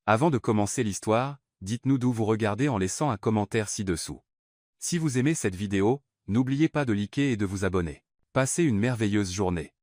Avant de commencer l'histoire, dites-nous d'où vous regardez en laissant un commentaire ci-dessous. Si vous aimez cette vidéo, n'oubliez pas de liker et de vous abonner. Passez une merveilleuse journée.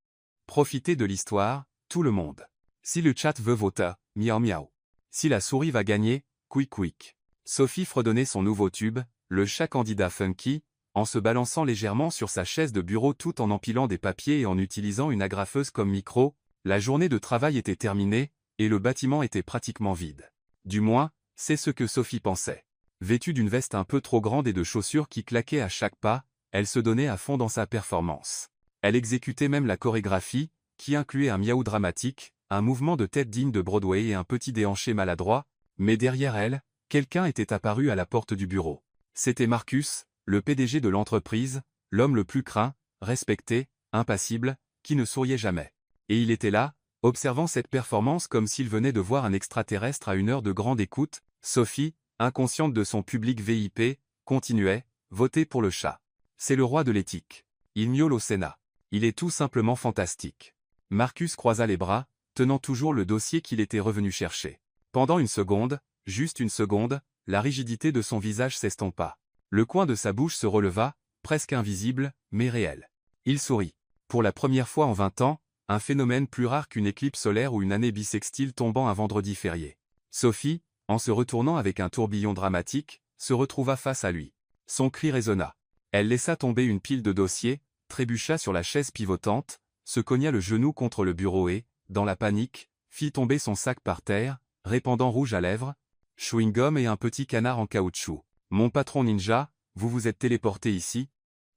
Profitez de l'histoire, tout le monde. Si le chat veut voter, miaou miaou. Si la souris va gagner, quick quick. Sophie fredonnait son nouveau tube, le chat candidat funky, en se balançant légèrement sur sa chaise de bureau tout en empilant des papiers et en utilisant une agrafeuse comme micro. La journée de travail était terminée, et le bâtiment était pratiquement vide. Du moins, c'est ce que Sophie pensait. Vêtue d'une veste un peu trop grande et de chaussures qui claquaient à chaque pas, elle se donnait à fond dans sa performance. Elle exécutait même la chorégraphie, qui incluait un miaou dramatique, un mouvement de tête digne de Broadway et un petit déhanché maladroit, mais derrière elle, quelqu'un était apparu à la porte du bureau. C'était Marcus, le PDG de l'entreprise, l'homme le plus craint, respecté, impassible, qui ne souriait jamais. Et il était là, observant cette performance comme s'il venait de voir un extraterrestre à une heure de grande écoute. Sophie, inconsciente de son public VIP, continuait, « Votez pour le chat. C'est le roi de l'éthique. Il miaule au Sénat. Il est tout simplement fantastique. » Marcus croisa les bras, tenant toujours le dossier qu'il était revenu chercher. Pendant une seconde, juste une seconde, la rigidité de son visage s'estompa. Le coin de sa bouche se releva, presque invisible, mais réel. Il sourit. Pour la première fois en 20 ans, un phénomène plus rare qu'une éclipse solaire ou une année bissextile tombant un vendredi férié. Sophie, en se retournant avec un tourbillon dramatique, se retrouva face à lui. Son cri résonna. Elle laissa tomber une pile de dossiers, trébucha sur la chaise pivotante, se cogna le genou contre le bureau et, dans la panique, fit tomber son sac par terre, répandant rouge à lèvres, chewing-gum et un petit canard en caoutchouc. « Mon patron ninja, vous vous êtes téléporté ici ?»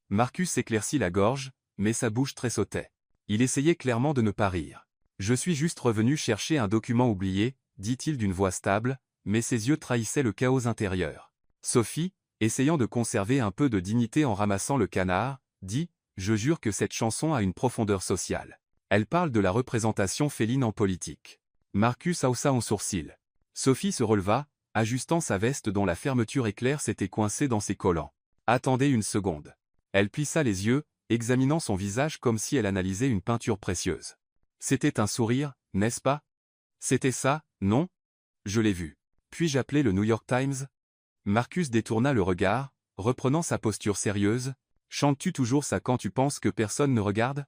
Marcus s'éclaircit la gorge, mais sa bouche tressautait. Il essayait clairement de ne pas rire. « Je suis juste revenu chercher un document oublié, » dit-il d'une voix stable, mais ses yeux trahissaient le chaos intérieur. Sophie, essayant de conserver un peu de dignité en ramassant le canard, dit « Je jure que cette chanson a une profondeur sociale. Elle parle de la représentation féline en politique. » Marcus haussa un sourcil. Sophie se releva, ajustant sa veste dont la fermeture éclair s'était coincée dans ses collants. « Attendez une seconde. » Elle plissa les yeux, examinant son visage comme si elle analysait une peinture précieuse. C'était un sourire, n'est-ce pas? C'était ça, non? Je l'ai vu. Puis-je appeler le New York Times? Marcus détourna le regard, reprenant sa posture sérieuse. Chantes-tu toujours ça quand tu penses que personne ne regarde?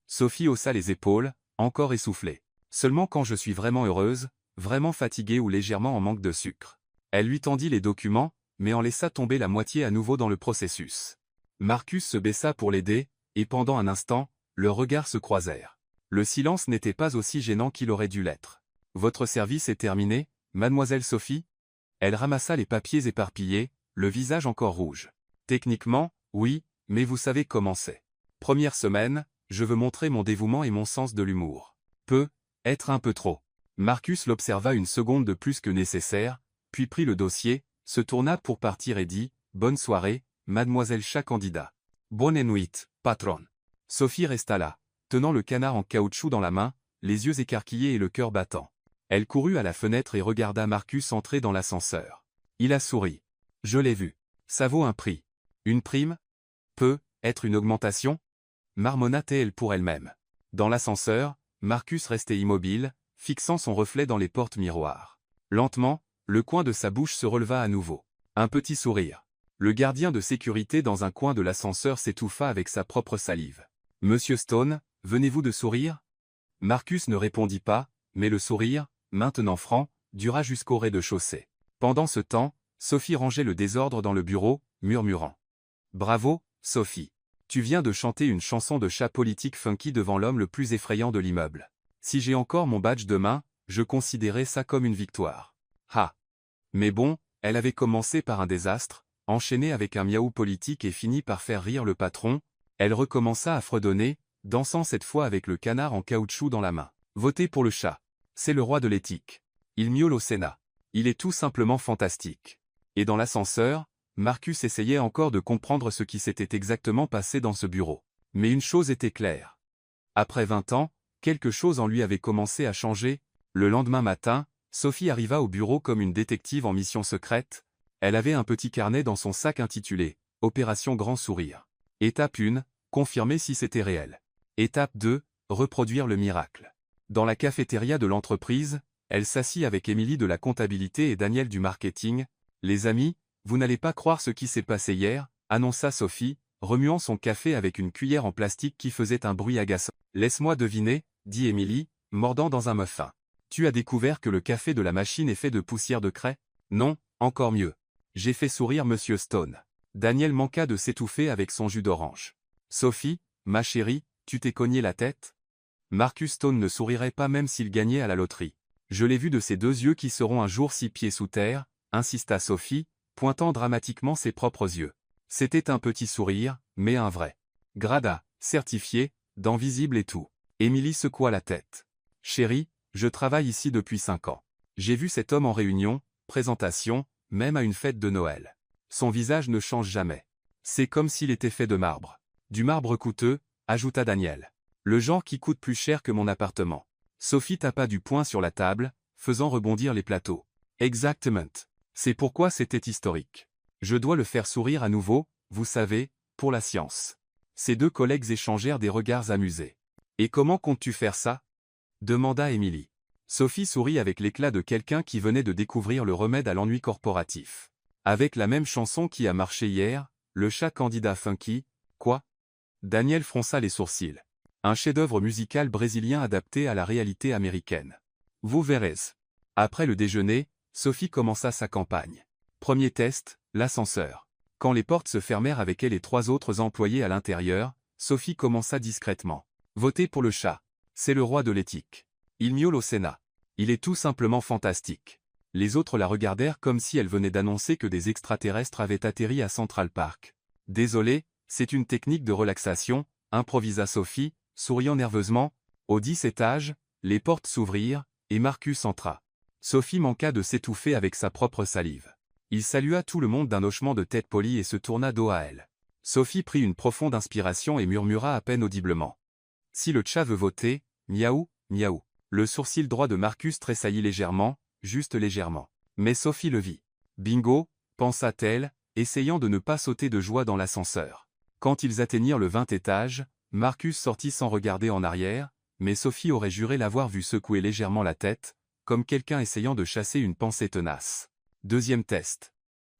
Sophie haussa les épaules, encore essoufflée. Seulement quand je suis vraiment heureuse, vraiment fatiguée ou légèrement en manque de sucre. Elle lui tendit les documents, mais en laissa tomber la moitié à nouveau dans le processus. Marcus se baissa pour l'aider, et pendant un instant, leurs regards se croisèrent. Le silence n'était pas aussi gênant qu'il aurait dû l'être. « Votre service est terminé, mademoiselle Sophie ?» Elle ramassa les papiers éparpillés, le visage encore rouge. « Techniquement, oui, mais vous savez comment c'est. Première semaine, je veux montrer mon dévouement et mon sens de l'humour. Être un peu trop. » Marcus l'observa une seconde de plus que nécessaire, puis prit le dossier, se tourna pour partir et dit « Bonne soirée, mademoiselle chat candidat. »« Bonne nuit, patron. » Sophie resta là, tenant le canard en caoutchouc dans la main, les yeux écarquillés et le cœur battant. Elle courut à la fenêtre et regarda Marcus entrer dans l'ascenseur. Il a souri. « Je l'ai vu. Ça vaut un prix. Une prime? Être une augmentation ?» marmonna-t-elle pour elle-même. Dans l'ascenseur, Marcus restait immobile, fixant son reflet dans les portes miroirs. Lentement, le coin de sa bouche se releva à nouveau. Un petit sourire. Le gardien de sécurité dans un coin de l'ascenseur s'étouffa avec sa propre salive. « Monsieur Stone, venez-vous de sourire ?» Marcus ne répondit pas, mais le sourire, maintenant franc, dura jusqu'au rez-de-chaussée. Pendant ce temps, Sophie rangeait le désordre dans le bureau, murmurant. « Bravo, Sophie. Tu viens de chanter une chanson de chat politique funky devant l'homme le plus effrayant de l'immeuble. Si j'ai encore mon badge demain, je considérais ça comme une victoire. Ha! Mais bon, elle avait commencé par un désastre, enchaîné avec un miaou politique et fini par faire rire le patron. Elle recommença à fredonner, dansant cette fois avec le canard en caoutchouc dans la main. Votez pour le chat. C'est le roi de l'éthique. Il miaule au Sénat. Il est tout simplement fantastique. » Et dans l'ascenseur, Marcus essayait encore de comprendre ce qui s'était exactement passé dans ce bureau. Mais une chose était claire. Après 20 ans, quelque chose en lui avait commencé à changer. Le lendemain matin, Sophie arriva au bureau comme une détective en mission secrète. Elle avait un petit carnet dans son sac intitulé « Opération Grand Sourire ». Étape 1, confirmer si c'était réel. Étape 2, reproduire le miracle. Dans la cafétéria de l'entreprise, Elle s'assit avec Émilie de la comptabilité et Daniel du marketing. « Les amis, vous n'allez pas croire ce qui s'est passé hier », annonça Sophie, remuant son café avec une cuillère en plastique qui faisait un bruit agaçant. « Laisse-moi deviner », dit Émilie, mordant dans un muffin. « Tu as découvert que le café de la machine est fait de poussière de craie ? Non, encore mieux. J'ai fait sourire Monsieur Stone. » Daniel manqua de s'étouffer avec son jus d'orange. « Sophie, ma chérie, tu t'es cogné la tête ? Marcus Stone ne sourirait pas même s'il gagnait à la loterie. Je l'ai vu de ses deux yeux qui seront un jour 6 pieds sous terre, insista Sophie, pointant dramatiquement ses propres yeux. C'était un petit sourire, mais un vrai. Grada, certifié, dents visibles et tout. Émilie secoua la tête. Chérie, je travaille ici depuis 5 ans. J'ai vu cet homme en réunion, présentation, même à une fête de Noël. Son visage ne change jamais. C'est comme s'il était fait de marbre. Du marbre coûteux, ajouta Daniel. Le genre qui coûte plus cher que mon appartement. Sophie tapa du poing sur la table, faisant rebondir les plateaux. Exactement. C'est pourquoi c'était historique. Je dois le faire sourire à nouveau, vous savez, pour la science. Ses deux collègues échangèrent des regards amusés. Et comment comptes-tu faire ça ? Demanda Émilie. Sophie sourit avec l'éclat de quelqu'un qui venait de découvrir le remède à l'ennui corporatif. Avec la même chanson qui a marché hier, le chat candidat funky, quoi ? Daniel fronça les sourcils. Un chef-d'œuvre musical brésilien adapté à la réalité américaine. Vous verrez. Après le déjeuner, Sophie commença sa campagne. Premier test, l'ascenseur. Quand les portes se fermèrent avec elle et 3 autres employés à l'intérieur, Sophie commença discrètement. Votez pour le chat. C'est le roi de l'éthique. Il miaule au Sénat. Il est tout simplement fantastique. Les autres la regardèrent comme si elle venait d'annoncer que des extraterrestres avaient atterri à Central Park. Désolé, c'est une technique de relaxation, improvisa Sophie, souriant nerveusement. Au 10 étage, les portes s'ouvrirent, et Marcus entra. Sophie manqua de s'étouffer avec sa propre salive. Il salua tout le monde d'un hochement de tête poli et se tourna dos à elle. Sophie prit une profonde inspiration et murmura à peine audiblement. « Si le chat veut voter, miaou, miaou. » Le sourcil droit de Marcus tressaillit légèrement, juste légèrement. Mais Sophie le vit. Bingo, pensa-t-elle, essayant de ne pas sauter de joie dans l'ascenseur. Quand ils atteignirent le 20e étage, Marcus sortit sans regarder en arrière, mais Sophie aurait juré l'avoir vu secouer légèrement la tête, comme quelqu'un essayant de chasser une pensée tenace. Deuxième test.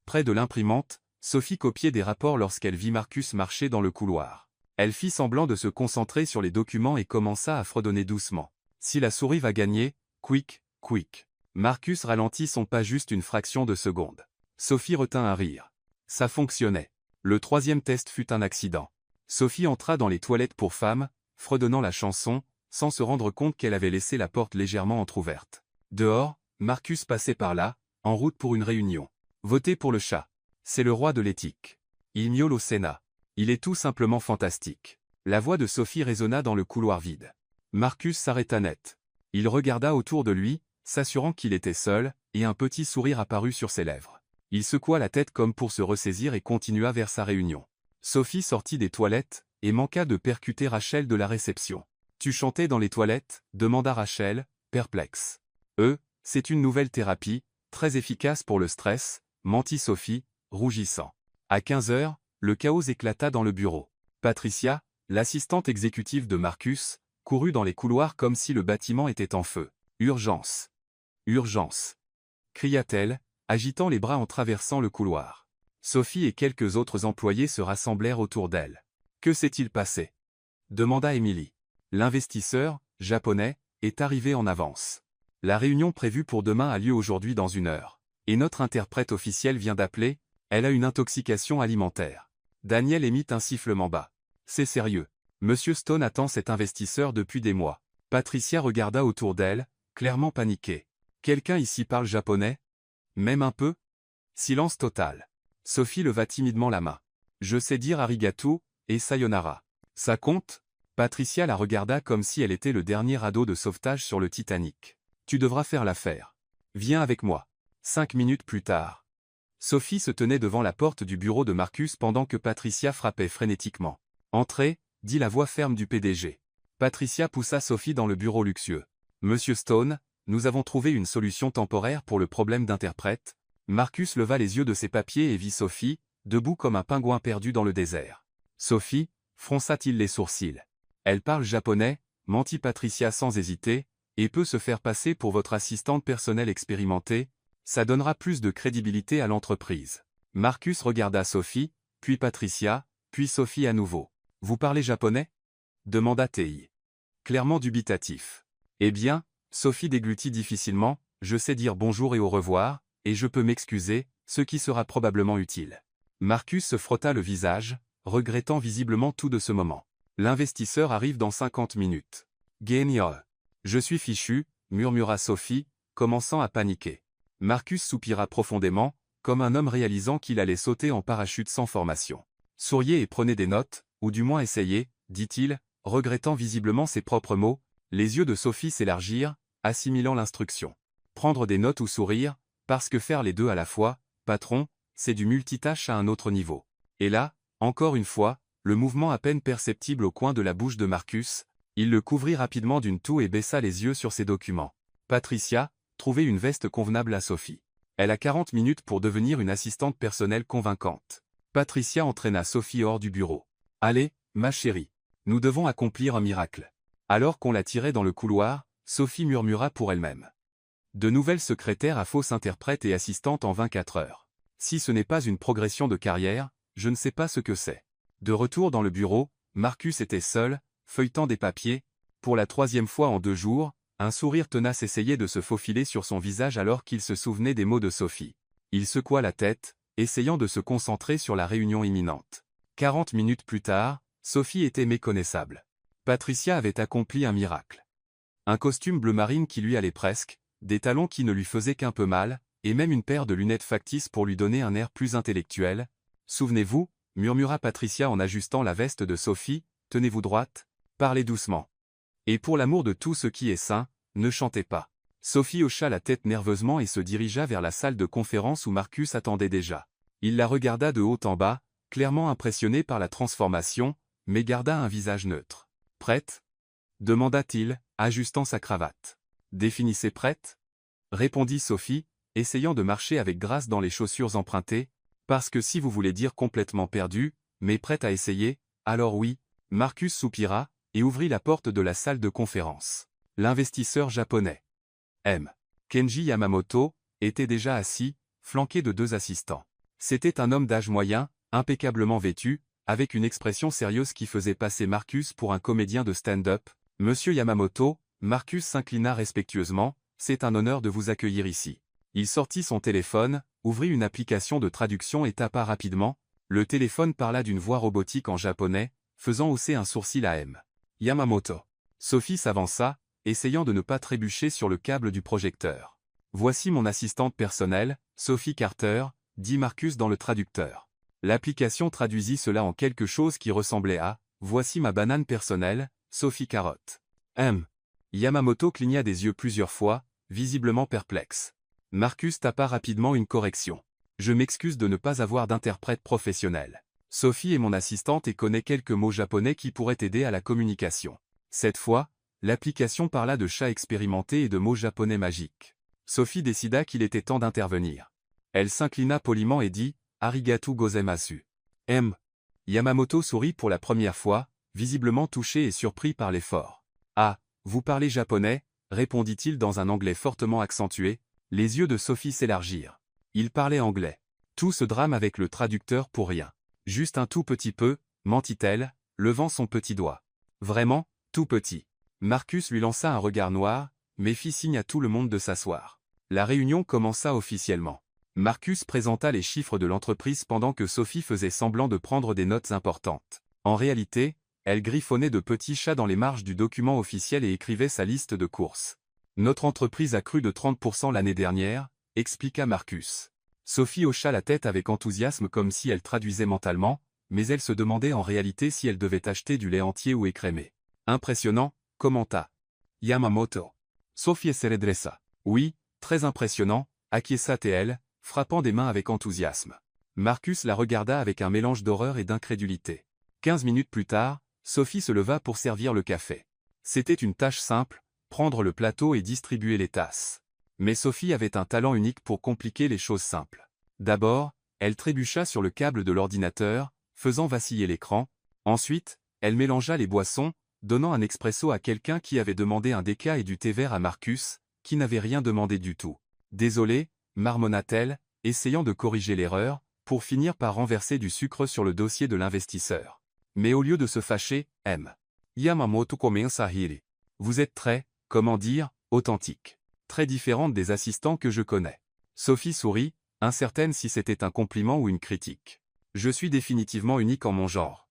Près de l'imprimante, Sophie copiait des rapports lorsqu'elle vit Marcus marcher dans le couloir. Elle fit semblant de se concentrer sur les documents et commença à fredonner doucement. Si la souris va gagner, quick, quick. Marcus ralentit son pas juste une fraction de seconde. Sophie retint un rire. Ça fonctionnait. Le troisième test fut un accident. Sophie entra dans les toilettes pour femmes, fredonnant la chanson, sans se rendre compte qu'elle avait laissé la porte légèrement entr'ouverte. Dehors, Marcus passait par là, en route pour une réunion. Votez pour le chat. C'est le roi de l'éthique. Il miaule au Sénat. Il est tout simplement fantastique. La voix de Sophie résonna dans le couloir vide. Marcus s'arrêta net. Il regarda autour de lui, s'assurant qu'il était seul, et un petit sourire apparut sur ses lèvres. Il secoua la tête comme pour se ressaisir et continua vers sa réunion. Sophie sortit des toilettes, et manqua de percuter Rachel de la réception. « Tu chantais dans les toilettes ?» demanda Rachel, perplexe. « C'est une nouvelle thérapie, très efficace pour le stress », mentit Sophie, rougissant. À 15 heures, le chaos éclata dans le bureau. Patricia, l'assistante exécutive de Marcus, courut dans les couloirs comme si le bâtiment était en feu. « Urgence ! Urgence !» cria-t-elle, agitant les bras en traversant le couloir. Sophie et quelques autres employés se rassemblèrent autour d'elle. « Que s'est-il passé ?» demanda Émilie. L'investisseur, japonais, est arrivé en avance. La réunion prévue pour demain a lieu aujourd'hui dans 1 heure. Et notre interprète officiel vient d'appeler, elle a une intoxication alimentaire. Daniel émit un sifflement bas. C'est sérieux. Monsieur Stone attend cet investisseur depuis des mois. Patricia regarda autour d'elle, clairement paniquée. Quelqu'un ici parle japonais ? Même un peu ? Silence total. Sophie leva timidement la main. Je sais dire arigato, et sayonara. Ça compte ? Patricia la regarda comme si elle était le dernier radeau de sauvetage sur le Titanic. Tu devras faire l'affaire. Viens avec moi. 5 minutes plus tard. Sophie se tenait devant la porte du bureau de Marcus pendant que Patricia frappait frénétiquement. Entrez, dit la voix ferme du PDG. Patricia poussa Sophie dans le bureau luxueux. Monsieur Stone, nous avons trouvé une solution temporaire pour le problème d'interprète. Marcus leva les yeux de ses papiers et vit Sophie, debout comme un pingouin perdu dans le désert. Sophie, fronça-t-il les sourcils. Elle parle japonais, mentit Patricia sans hésiter, et peut se faire passer pour votre assistante personnelle expérimentée, ça donnera plus de crédibilité à l'entreprise. Marcus regarda Sophie, puis Patricia, puis Sophie à nouveau. Vous parlez japonais? Demanda Tei. Clairement dubitatif. Eh bien, Sophie déglutit difficilement, je sais dire bonjour et au revoir, et je peux m'excuser, ce qui sera probablement utile. Marcus se frotta le visage, regrettant visiblement tout de ce moment. L'investisseur arrive dans 50 minutes. Génial. Je suis fichu, murmura Sophie, commençant à paniquer. Marcus soupira profondément, comme un homme réalisant qu'il allait sauter en parachute sans formation. Souriez et prenez des notes, ou du moins essayez, dit-il, regrettant visiblement ses propres mots. Les yeux de Sophie s'élargirent, assimilant l'instruction. Prendre des notes ou sourire, parce que faire les deux à la fois, patron, c'est du multitâche à un autre niveau. Et là, encore une fois, le mouvement à peine perceptible au coin de la bouche de Marcus, il le couvrit rapidement d'une toux et baissa les yeux sur ses documents. Patricia, trouvez une veste convenable à Sophie. Elle a 40 minutes pour devenir une assistante personnelle convaincante. Patricia entraîna Sophie hors du bureau. Allez, ma chérie. Nous devons accomplir un miracle. Alors qu'on la tirait dans le couloir, Sophie murmura pour elle-même. De nouvelles secrétaires à fausse interprète et assistante en 24 heures. Si ce n'est pas une progression de carrière, je ne sais pas ce que c'est. De retour dans le bureau, Marcus était seul, feuilletant des papiers. Pour la 3e fois en 2 jours, un sourire tenace essayait de se faufiler sur son visage alors qu'il se souvenait des mots de Sophie. Il secoua la tête, essayant de se concentrer sur la réunion imminente. 40 minutes plus tard, Sophie était méconnaissable. Patricia avait accompli un miracle. Un costume bleu marine qui lui allait presque, des talons qui ne lui faisaient qu'un peu mal, et même une paire de lunettes factices pour lui donner un air plus intellectuel. Souvenez-vous, murmura Patricia en ajustant la veste de Sophie, tenez-vous droite, parlez doucement. Et pour l'amour de tout ce qui est sain, ne chantez pas. Sophie hocha la tête nerveusement et se dirigea vers la salle de conférence où Marcus attendait déjà. Il la regarda de haut en bas, clairement impressionné par la transformation, mais garda un visage neutre. Prête? Demanda-t-il, ajustant sa cravate. Définissez prête? Répondit Sophie, essayant de marcher avec grâce dans les chaussures empruntées, parce que si vous voulez dire complètement perdu, mais prête à essayer, alors oui. Marcus soupira, et ouvrit la porte de la salle de conférence. L'investisseur japonais. M. Kenji Yamamoto, était déjà assis, flanqué de 2 assistants. C'était un homme d'âge moyen, impeccablement vêtu, avec une expression sérieuse qui faisait passer Marcus pour un comédien de stand-up. Monsieur Yamamoto, Marcus s'inclina respectueusement, c'est un honneur de vous accueillir ici. Il sortit son téléphone, ouvrit une application de traduction et tapa rapidement. Le téléphone parla d'une voix robotique en japonais, faisant hausser un sourcil à M. Yamamoto. Sophie s'avança, essayant de ne pas trébucher sur le câble du projecteur. Voici mon assistante personnelle, Sophie Carter, dit Marcus dans le traducteur. L'application traduisit cela en quelque chose qui ressemblait à « Voici ma banane personnelle, Sophie Carotte ». Yamamoto cligna des yeux plusieurs fois, visiblement perplexe. Marcus tapa rapidement une correction. Je m'excuse de ne pas avoir d'interprète professionnel. Sophie est mon assistante et connaît quelques mots japonais qui pourraient aider à la communication. Cette fois, l'application parla de chats expérimentés et de mots japonais magiques. Sophie décida qu'il était temps d'intervenir. Elle s'inclina poliment et dit « Arigatou gozaimasu ». Yamamoto sourit pour la première fois, visiblement touché et surpris par l'effort. « Ah, vous parlez japonais ?» répondit-il dans un anglais fortement accentué. Les yeux de Sophie s'élargirent. Il parlait anglais. Tout ce drame avec le traducteur pour rien. Juste un tout petit peu, mentit-elle, levant son petit doigt. Vraiment, tout petit. Marcus lui lança un regard noir, mais fit signe à tout le monde de s'asseoir. La réunion commença officiellement. Marcus présenta les chiffres de l'entreprise pendant que Sophie faisait semblant de prendre des notes importantes. En réalité, elle griffonnait de petits chats dans les marges du document officiel et écrivait sa liste de courses. Notre entreprise a cru de 30% l'année dernière, expliqua Marcus. Sophie hocha la tête avec enthousiasme comme si elle traduisait mentalement, mais elle se demandait en réalité si elle devait acheter du lait entier ou écrémé. Impressionnant, commenta Yamamoto. Sophie se redressa. Oui, très impressionnant, acquiesça-t-elle, frappant des mains avec enthousiasme. Marcus la regarda avec un mélange d'horreur et d'incrédulité. 15 minutes plus tard, Sophie se leva pour servir le café. C'était une tâche simple, prendre le plateau et distribuer les tasses. Mais Sophie avait un talent unique pour compliquer les choses simples. D'abord, elle trébucha sur le câble de l'ordinateur, faisant vaciller l'écran. Ensuite, elle mélangea les boissons, donnant un expresso à quelqu'un qui avait demandé un déca et du thé vert à Marcus, qui n'avait rien demandé du tout. Désolé, marmonna-t-elle, essayant de corriger l'erreur, pour finir par renverser du sucre sur le dossier de l'investisseur. Mais au lieu de se fâcher, M. Yamamoto commence à rire. Vous êtes très, comment dire, authentique. Très différente des assistants que je connais. Sophie sourit, incertaine si c'était un compliment ou une critique. Je suis définitivement unique en mon genre.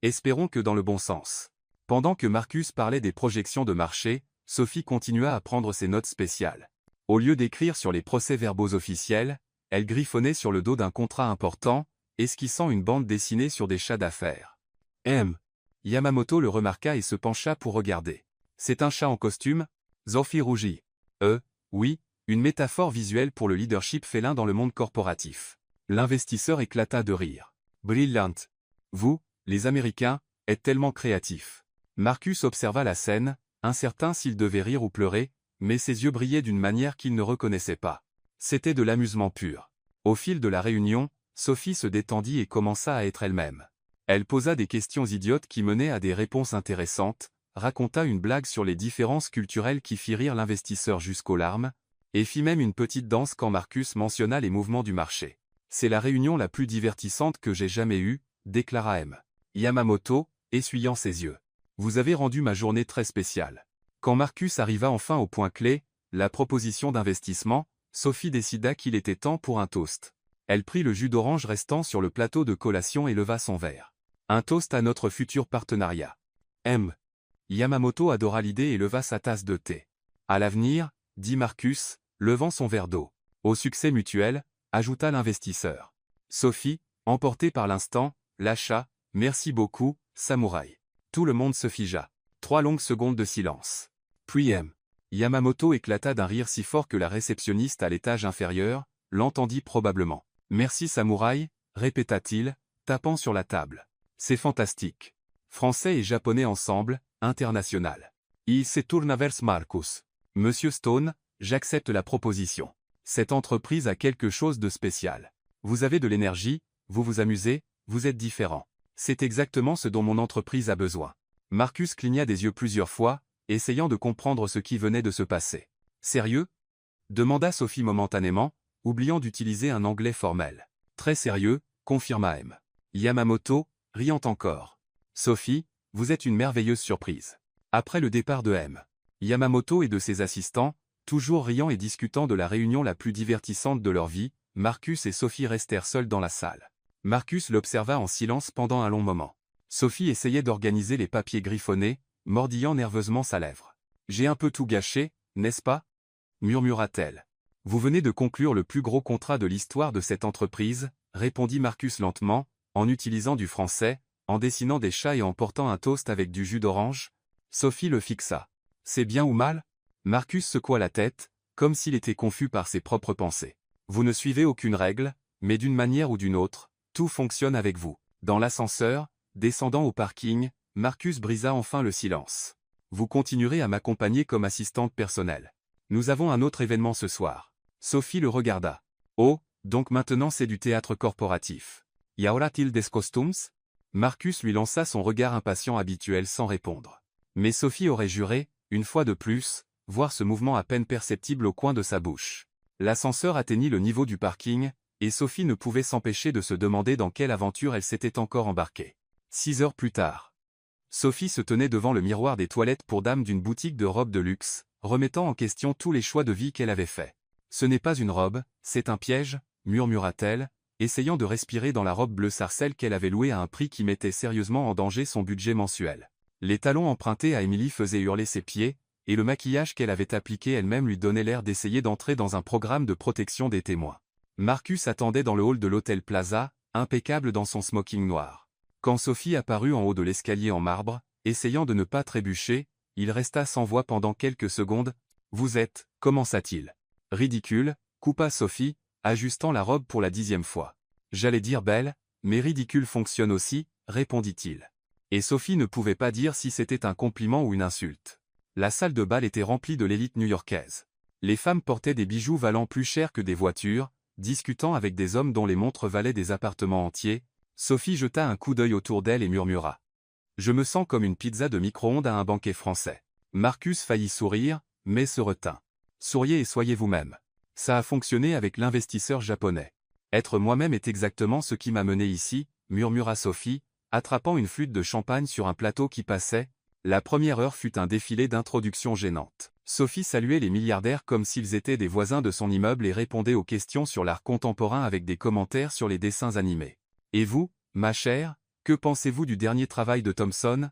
Espérons que dans le bon sens. Pendant que Marcus parlait des projections de marché, Sophie continua à prendre ses notes spéciales. Au lieu d'écrire sur les procès-verbaux officiels, elle griffonnait sur le dos d'un contrat important, esquissant une bande dessinée sur des chats d'affaires. M. Yamamoto le remarqua et se pencha pour regarder. C'est un chat en costume? Sophie rougit. Oui, une métaphore visuelle pour le leadership félin dans le monde corporatif. L'investisseur éclata de rire. Brilliant. Vous, les Américains, êtes tellement créatifs. Marcus observa la scène, incertain s'il devait rire ou pleurer, mais ses yeux brillaient d'une manière qu'il ne reconnaissait pas. C'était de l'amusement pur. Au fil de la réunion, Sophie se détendit et commença à être elle-même. Elle posa des questions idiotes qui menaient à des réponses intéressantes, raconta une blague sur les différences culturelles qui fit rire l'investisseur jusqu'aux larmes, et fit même une petite danse quand Marcus mentionna les mouvements du marché. C'est la réunion la plus divertissante que j'ai jamais eue, déclara M. Yamamoto, essuyant ses yeux. Vous avez rendu ma journée très spéciale. Quand Marcus arriva enfin au point clé, la proposition d'investissement, Sophie décida qu'il était temps pour un toast. Elle prit le jus d'orange restant sur le plateau de collation et leva son verre. Un toast à notre futur partenariat. M. Yamamoto adora l'idée et leva sa tasse de thé. À l'avenir, dit Marcus, levant son verre d'eau. Au succès mutuel, ajouta l'investisseur. Sophie, emportée par l'instant, lâcha, merci beaucoup, samouraï. Tout le monde se figea. 3 longues secondes de silence. Puis M. Yamamoto éclata d'un rire si fort que la réceptionniste à l'étage inférieur l'entendit probablement. Merci samouraï, répéta-t-il, tapant sur la table. C'est fantastique. Français et japonais ensemble, international. Il se tourna vers Marcus. Monsieur Stone, j'accepte la proposition. Cette entreprise a quelque chose de spécial. Vous avez de l'énergie, vous vous amusez, vous êtes différent. C'est exactement ce dont mon entreprise a besoin. Marcus cligna des yeux plusieurs fois, essayant de comprendre ce qui venait de se passer. Sérieux? Demanda Sophie momentanément, oubliant d'utiliser un anglais formel. Très sérieux, confirma M. Yamamoto, riant encore. Sophie, vous êtes une merveilleuse surprise. Après le départ de M. Yamamoto et de ses assistants, toujours riant et discutant de la réunion la plus divertissante de leur vie, Marcus et Sophie restèrent seuls dans la salle. Marcus l'observa en silence pendant un long moment. Sophie essayait d'organiser les papiers griffonnés, mordillant nerveusement sa lèvre. J'ai un peu tout gâché, n'est-ce pas? Murmura-t-elle. Vous venez de conclure le plus gros contrat de l'histoire de cette entreprise, répondit Marcus lentement, en utilisant du français, en dessinant des chats et en portant un toast avec du jus d'orange. Sophie le fixa. C'est bien ou mal? Marcus secoua la tête, comme s'il était confus par ses propres pensées. Vous ne suivez aucune règle, mais d'une manière ou d'une autre, tout fonctionne avec vous. Dans l'ascenseur, descendant au parking, Marcus brisa enfin le silence. Vous continuerez à m'accompagner comme assistante personnelle. Nous avons un autre événement ce soir. Sophie le regarda. Oh, donc maintenant c'est du théâtre corporatif. Y aura-t-il des costumes? Marcus lui lança son regard impatient habituel sans répondre. Mais Sophie aurait juré, une fois de plus, voir ce mouvement à peine perceptible au coin de sa bouche. L'ascenseur atteignit le niveau du parking, et Sophie ne pouvait s'empêcher de se demander dans quelle aventure elle s'était encore embarquée. 6 heures plus tard. Sophie se tenait devant le miroir des toilettes pour dames d'une boutique de robes de luxe, remettant en question tous les choix de vie qu'elle avait faits. Ce n'est pas une robe, c'est un piège, murmura-t-elle, essayant de respirer dans la robe bleu sarcelle qu'elle avait louée à un prix qui mettait sérieusement en danger son budget mensuel. Les talons empruntés à Emily faisaient hurler ses pieds, et le maquillage qu'elle avait appliqué elle-même lui donnait l'air d'essayer d'entrer dans un programme de protection des témoins. Marcus attendait dans le hall de l'hôtel Plaza, impeccable dans son smoking noir. Quand Sophie apparut en haut de l'escalier en marbre, essayant de ne pas trébucher, il resta sans voix pendant quelques secondes. « Vous êtes, commença-t-il. « Ridicule, coupa Sophie, ajustant la robe pour la 10e fois. J'allais dire belle, mais ridicule fonctionne aussi, répondit-il. Et Sophie ne pouvait pas dire si c'était un compliment ou une insulte. La salle de bal était remplie de l'élite new-yorkaise. Les femmes portaient des bijoux valant plus cher que des voitures, discutant avec des hommes dont les montres valaient des appartements entiers. Sophie jeta un coup d'œil autour d'elle et murmura. Je me sens comme une pizza de micro-ondes à un banquet français. Marcus faillit sourire, mais se retint. Souriez et soyez vous-même. Ça a fonctionné avec l'investisseur japonais. Être moi-même est exactement ce qui m'a mené ici, murmura Sophie, attrapant une flûte de champagne sur un plateau qui passait. La première heure fut un défilé d'introductions gênantes. Sophie saluait les milliardaires comme s'ils étaient des voisins de son immeuble et répondait aux questions sur l'art contemporain avec des commentaires sur les dessins animés. Et vous, ma chère, que pensez-vous du dernier travail de Thomson ?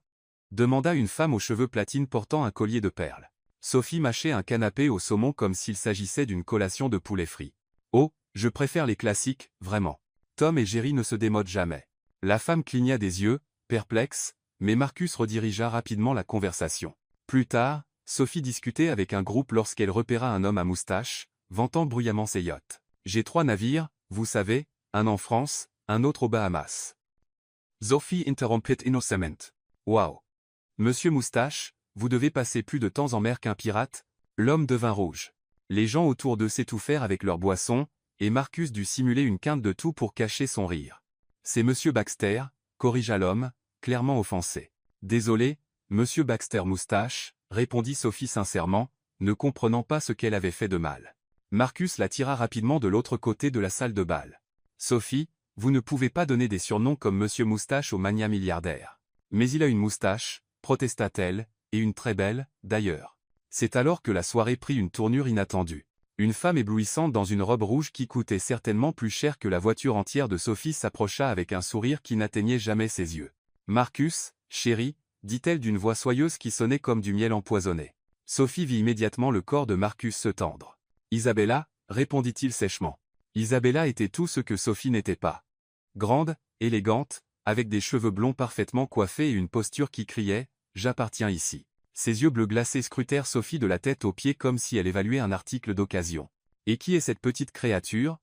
Demanda une femme aux cheveux platine portant un collier de perles. Sophie mâchait un canapé au saumon comme s'il s'agissait d'une collation de poulet frit. Oh, je préfère les classiques, vraiment. Tom et Jerry ne se démodent jamais. La femme cligna des yeux, perplexe, mais Marcus redirigea rapidement la conversation. Plus tard, Sophie discutait avec un groupe lorsqu'elle repéra un homme à moustache, vantant bruyamment ses yachts. J'ai 3 navires, vous savez, un en France, un autre aux Bahamas. Sophie interrompit innocemment. Waouh. Monsieur Moustache, vous devez passer plus de temps en mer qu'un pirate. L'homme devint rouge. Les gens autour d'eux s'étouffèrent avec leur boisson, et Marcus dut simuler une quinte de tout pour cacher son rire. C'est Monsieur Baxter, corrigea l'homme, clairement offensé. Désolé, Monsieur Baxter Moustache, répondit Sophie sincèrement, ne comprenant pas ce qu'elle avait fait de mal. Marcus la tira rapidement de l'autre côté de la salle de bal. Sophie, vous ne pouvez pas donner des surnoms comme Monsieur Moustache au mania milliardaire. Mais il a une moustache, protesta-t-elle, et une très belle, d'ailleurs. C'est alors que la soirée prit une tournure inattendue. Une femme éblouissante dans une robe rouge qui coûtait certainement plus cher que la voiture entière de Sophie s'approcha avec un sourire qui n'atteignait jamais ses yeux. Marcus, chéri, dit-elle d'une voix soyeuse qui sonnait comme du miel empoisonné. Sophie vit immédiatement le corps de Marcus se tendre. Isabella, répondit-il sèchement. Isabella était tout ce que Sophie n'était pas. Grande, élégante, avec des cheveux blonds parfaitement coiffés et une posture qui criait « J'appartiens ici ». Ses yeux bleus glacés scrutèrent Sophie de la tête aux pieds comme si elle évaluait un article d'occasion. « Et qui est cette petite créature »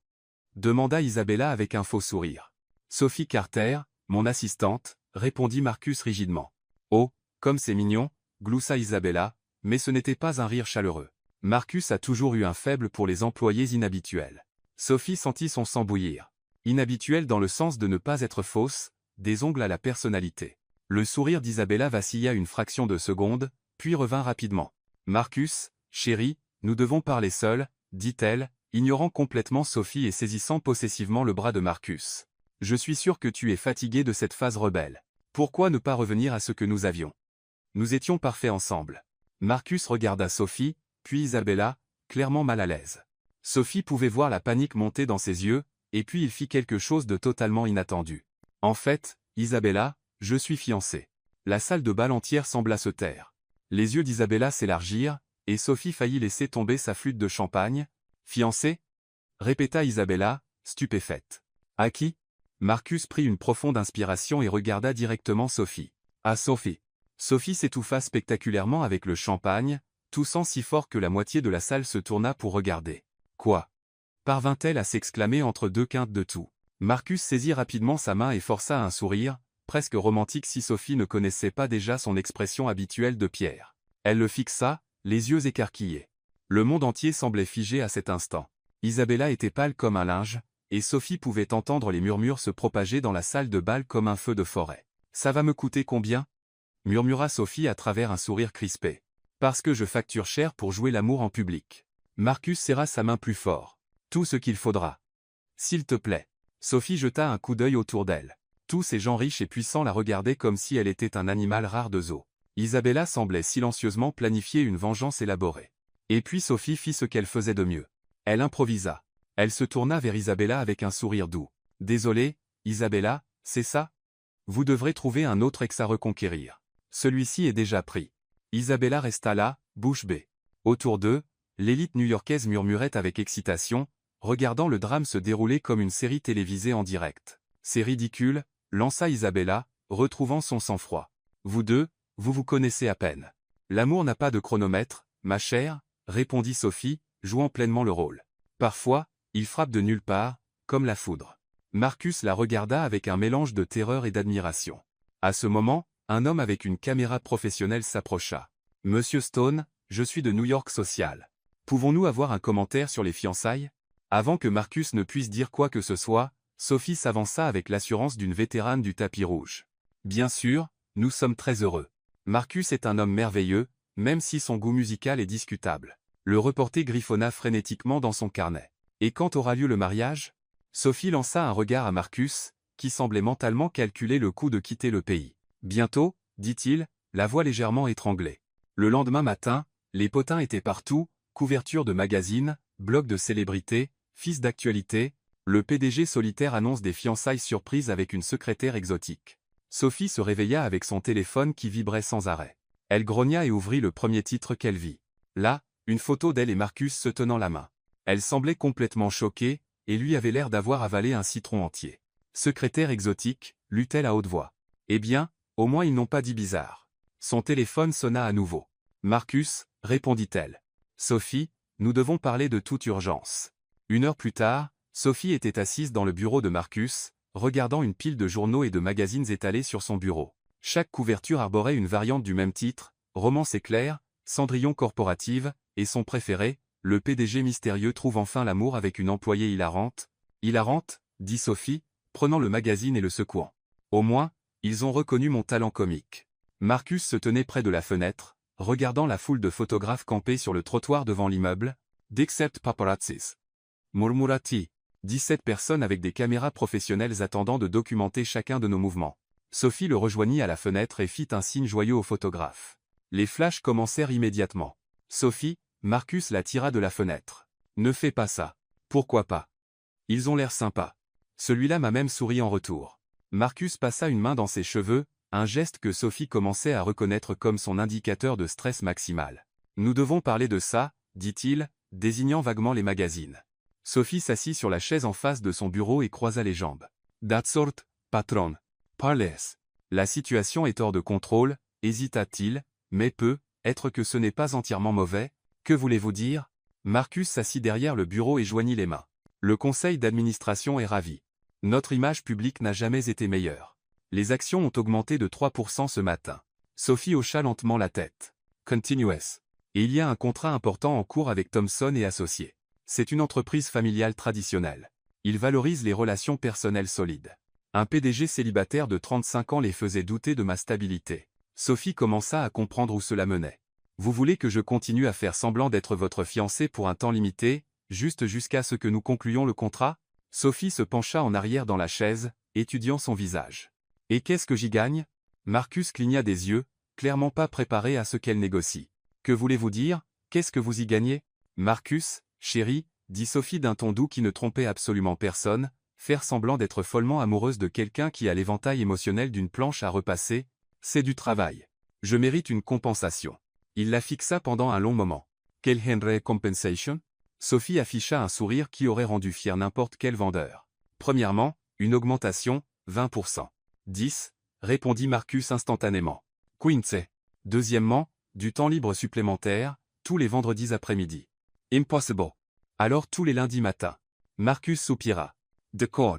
demanda Isabella avec un faux sourire. « Sophie Carter, mon assistante », répondit Marcus rigidement. « Oh, comme c'est mignon », gloussa Isabella, mais ce n'était pas un rire chaleureux. Marcus a toujours eu un faible pour les employés inhabituels. Sophie sentit son sang bouillir. Inhabituel dans le sens de ne pas être fausse, des ongles à la personnalité. Le sourire d'Isabella vacilla une fraction de seconde, puis revint rapidement. « Marcus, chéri, nous devons parler seuls, dit-elle, ignorant complètement Sophie et saisissant possessivement le bras de Marcus. Je suis sûr que tu es fatigué de cette phase rebelle. Pourquoi ne pas revenir à ce que nous avions ? Nous étions parfaits ensemble. » Marcus regarda Sophie, puis Isabella, clairement mal à l'aise. Sophie pouvait voir la panique monter dans ses yeux, et puis il fit quelque chose de totalement inattendu. « En fait, Isabella, je suis fiancé. » La salle de bal entière sembla se taire. Les yeux d'Isabella s'élargirent, et Sophie faillit laisser tomber sa flûte de champagne. « Fiancé » répéta Isabella, stupéfaite. « À qui » Marcus prit une profonde inspiration et regarda directement Sophie. « À Sophie. » Sophie s'étouffa spectaculairement avec le champagne, toussant si fort que la moitié de la salle se tourna pour regarder. « Quoi » parvint-elle à s'exclamer entre 2 quintes de tout. Marcus saisit rapidement sa main et força un sourire, presque romantique si Sophie ne connaissait pas déjà son expression habituelle de pierre. Elle le fixa, les yeux écarquillés. Le monde entier semblait figé à cet instant. Isabella était pâle comme un linge, et Sophie pouvait entendre les murmures se propager dans la salle de bal comme un feu de forêt. « Ça va me coûter combien » murmura Sophie à travers un sourire crispé. « Parce que je facture cher pour jouer l'amour en public. » Marcus serra sa main plus fort. « Tout ce qu'il faudra. S'il te plaît. » Sophie jeta un coup d'œil autour d'elle. Tous ces gens riches et puissants la regardaient comme si elle était un animal rare de zoo. Isabella semblait silencieusement planifier une vengeance élaborée. Et puis Sophie fit ce qu'elle faisait de mieux. Elle improvisa. Elle se tourna vers Isabella avec un sourire doux. « Désolée, Isabella, c'est ça ? Vous devrez trouver un autre ex à reconquérir. Celui-ci est déjà pris. » Isabella resta là, bouche bée. Autour d'eux, l'élite new-yorkaise murmurait avec excitation, regardant le drame se dérouler comme une série télévisée en direct. « C'est ridicule, » lança Isabella, retrouvant son sang-froid. « Vous deux, vous vous connaissez à peine. »« L'amour n'a pas de chronomètre, ma chère, » répondit Sophie, jouant pleinement le rôle. « Parfois, il frappe de nulle part, comme la foudre. » Marcus la regarda avec un mélange de terreur et d'admiration. À ce moment, un homme avec une caméra professionnelle s'approcha. « Monsieur Stone, je suis de New York Social. Pouvons-nous avoir un commentaire sur les fiançailles ?» Avant que Marcus ne puisse dire quoi que ce soit, Sophie s'avança avec l'assurance d'une vétérane du tapis rouge. « Bien sûr, Nous sommes très heureux. Marcus est un homme merveilleux, même si son goût musical est discutable. Le reporter griffonna frénétiquement dans son carnet. Et quand aura lieu le mariage? Sophie lança un regard à Marcus, qui semblait mentalement calculer le coût de quitter le pays. Bientôt, dit-il, la voix légèrement étranglée. Le lendemain matin, les potins étaient partout, couvertures de magazines, blogs de célébrités, fils d'actualité, le PDG solitaire annonce des fiançailles surprises avec une secrétaire exotique. Sophie se réveilla avec son téléphone qui vibrait sans arrêt. Elle grogna et ouvrit le premier titre qu'elle vit. Là, une photo d'elle et Marcus se tenant la main. Elle semblait complètement choquée, et lui avait l'air d'avoir avalé un citron entier. Secrétaire exotique, lut-elle à haute voix. Eh bien, au moins ils n'ont pas dit bizarre. Son téléphone sonna à nouveau. Marcus, répondit-elle. Sophie, nous devons parler de toute urgence. 1 heure plus tard, Sophie était assise dans le bureau de Marcus, regardant une pile de journaux et de magazines étalés sur son bureau. Chaque couverture arborait une variante du même titre, Romance éclair, Cendrillon corporative, et son préféré, le PDG mystérieux trouve enfin l'amour avec une employée hilarante. Hilarante, dit Sophie, prenant le magazine et le secouant. Au moins, ils ont reconnu mon talent comique. Marcus se tenait près de la fenêtre, regardant la foule de photographes campés sur le trottoir devant l'immeuble. D'except paparazzis. Murmura-t-il. 17 personnes avec des caméras professionnelles attendant de documenter chacun de nos mouvements. Sophie le rejoignit à la fenêtre et fit un signe joyeux au photographe. Les flashs commencèrent immédiatement. Sophie, Marcus la tira de la fenêtre. Ne fais pas ça. Pourquoi pas? Ils ont l'air sympas. Celui-là m'a même souri en retour. Marcus passa une main dans ses cheveux, un geste que Sophie commençait à reconnaître comme son indicateur de stress maximal. Nous devons parler de ça, dit-il, désignant vaguement les magazines. Sophie s'assit sur la chaise en face de son bureau et croisa les jambes. That sort, patron. Parlez. La situation est hors de contrôle, hésita-t-il, mais être que ce n'est pas entièrement mauvais. Que voulez-vous dire? Marcus s'assit derrière le bureau et joignit les mains. Le conseil d'administration est ravi. Notre image publique n'a jamais été meilleure. Les actions ont augmenté de 3% ce matin. Sophie hocha lentement la tête. Continuous. Et il y a un contrat important en cours avec Thomson et Associés. C'est une entreprise familiale traditionnelle. Ils valorisent les relations personnelles solides. Un PDG célibataire de 35 ans les faisait douter de ma stabilité. Sophie commença à comprendre où cela menait. Vous voulez que je continue à faire semblant d'être votre fiancé pour un temps limité, juste jusqu'à ce que nous concluions le contrat? Sophie se pencha en arrière dans la chaise, étudiant son visage. Et qu'est-ce que j'y gagne? Marcus cligna des yeux, clairement pas préparé à ce qu'elle négocie. Que voulez-vous dire? Qu'est-ce que vous y gagnez? Marcus, chérie, dit Sophie d'un ton doux qui ne trompait absolument personne, faire semblant d'être follement amoureuse de quelqu'un qui a l'éventail émotionnel d'une planche à repasser, c'est du travail. Je mérite une compensation. Il la fixa pendant un long moment. Quelle Henry compensation? Sophie afficha un sourire qui aurait rendu fier n'importe quel vendeur. Premièrement, une augmentation, 20%. 10, répondit Marcus instantanément. Quince. Deuxièmement, du temps libre supplémentaire, tous les vendredis après-midi. Impossible. Alors tous les lundis matins. Marcus soupira. D'accord.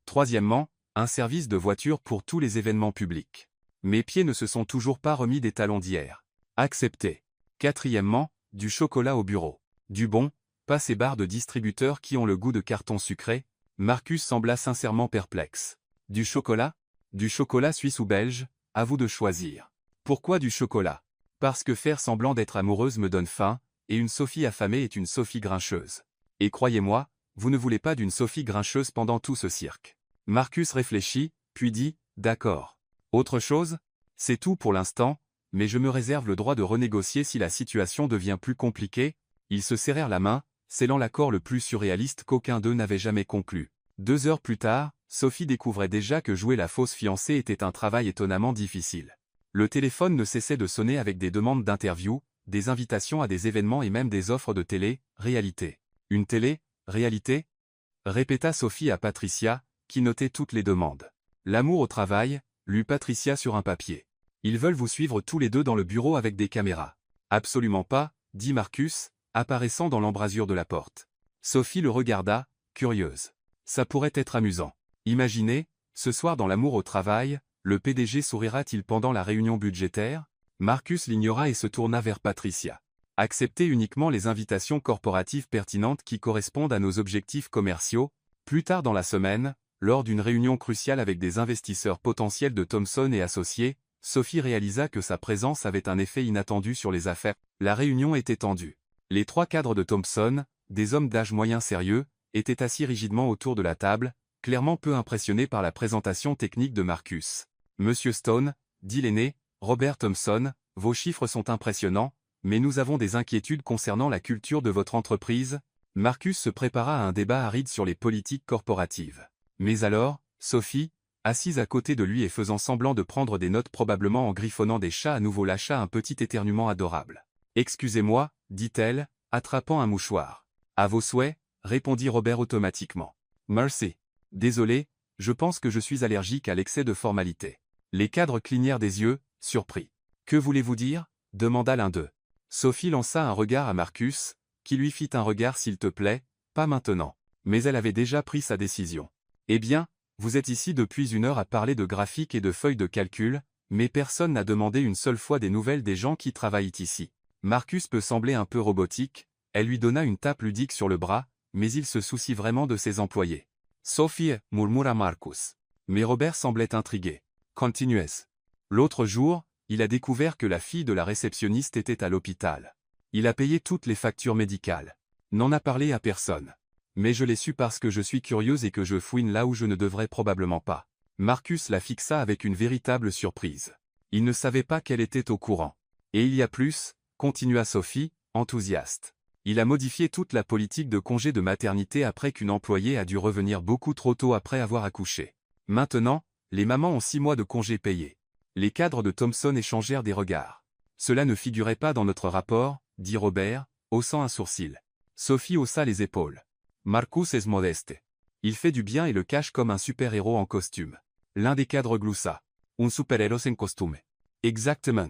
Troisièmement, un service de voiture pour tous les événements publics. Mes pieds ne se sont toujours pas remis des talons d'hier. Accepté. Quatrièmement, du chocolat au bureau. Du bon, pas ces barres de distributeurs qui ont le goût de carton sucré. Marcus sembla sincèrement perplexe. Du chocolat? Du chocolat suisse ou belge, à vous de choisir. Pourquoi du chocolat? Parce que faire semblant d'être amoureuse me donne faim, et une Sophie affamée est une Sophie grincheuse. Et croyez-moi, vous ne voulez pas d'une Sophie grincheuse pendant tout ce cirque. Marcus réfléchit, puis dit, d'accord. Autre chose? C'est tout pour l'instant, mais je me réserve le droit de renégocier si la situation devient plus compliquée. Ils se serrèrent la main, scellant l'accord le plus surréaliste qu'aucun d'eux n'avait jamais conclu. 2 heures plus tard, Sophie découvrait déjà que jouer la fausse fiancée était un travail étonnamment difficile. Le téléphone ne cessait de sonner avec des demandes d'interview, des invitations à des événements et même des offres de télé-réalité. Une télé-réalité? Répéta Sophie à Patricia, qui notait toutes les demandes. L'amour au travail, lut Patricia sur un papier. Ils veulent vous suivre tous les deux dans le bureau avec des caméras. Absolument pas, dit Marcus, apparaissant dans l'embrasure de la porte. Sophie le regarda, curieuse. Ça pourrait être amusant. Imaginez, ce soir dans l'amour au travail, le PDG sourira-t-il pendant la réunion budgétaire? Marcus l'ignora et se tourna vers Patricia. Acceptez uniquement les invitations corporatives pertinentes qui correspondent à nos objectifs commerciaux. Plus tard dans la semaine, lors d'une réunion cruciale avec des investisseurs potentiels de Thomson et Associés, Sophie réalisa que sa présence avait un effet inattendu sur les affaires. La réunion était tendue. Les 3 cadres de Thompson, des hommes d'âge moyen sérieux, étaient assis rigidement autour de la table, clairement peu impressionnés par la présentation technique de Marcus. « Monsieur Stone, dit l'aîné, Robert Thompson, vos chiffres sont impressionnants, mais nous avons des inquiétudes concernant la culture de votre entreprise. » Marcus se prépara à un débat aride sur les politiques corporatives. Mais alors, Sophie, assise à côté de lui et faisant semblant de prendre des notes probablement en griffonnant des chats à nouveau lâcha un petit éternuement adorable. « Excusez-moi, dit-elle, attrapant un mouchoir. « À vos souhaits, répondit Robert automatiquement. « Merci. Désolé, je pense que je suis allergique à l'excès de formalité. » Les cadres clignèrent des yeux, surpris. « Que voulez-vous dire » demanda l'un d'eux. Sophie lança un regard à Marcus, qui lui fit un regard s'il te plaît, pas maintenant. Mais elle avait déjà pris sa décision. « Eh bien, vous êtes ici depuis 1 heure à parler de graphiques et de feuilles de calcul, mais personne n'a demandé une seule fois des nouvelles des gens qui travaillent ici. » Marcus peut sembler un peu robotique, elle lui donna une tape ludique sur le bras, mais il se soucie vraiment de ses employés. Sophie, murmura Marcus. Mais Robert semblait intrigué. Continuez. L'autre jour, il a découvert que la fille de la réceptionniste était à l'hôpital. Il a payé toutes les factures médicales. N'en a parlé à personne. Mais je l'ai su parce que je suis curieuse et que je fouine là où je ne devrais probablement pas. Marcus la fixa avec une véritable surprise. Il ne savait pas qu'elle était au courant. Et il y a plus, continua Sophie, enthousiaste. Il a modifié toute la politique de congé de maternité après qu'une employée a dû revenir beaucoup trop tôt après avoir accouché. Maintenant, les mamans ont 6 mois de congé payé. Les cadres de Thompson échangèrent des regards. Cela ne figurait pas dans notre rapport, dit Robert, haussant un sourcil. Sophie haussa les épaules. Marcus est modeste. Il fait du bien et le cache comme un super-héros en costume. L'un des cadres gloussa. Un superhéros en costume. Exactement.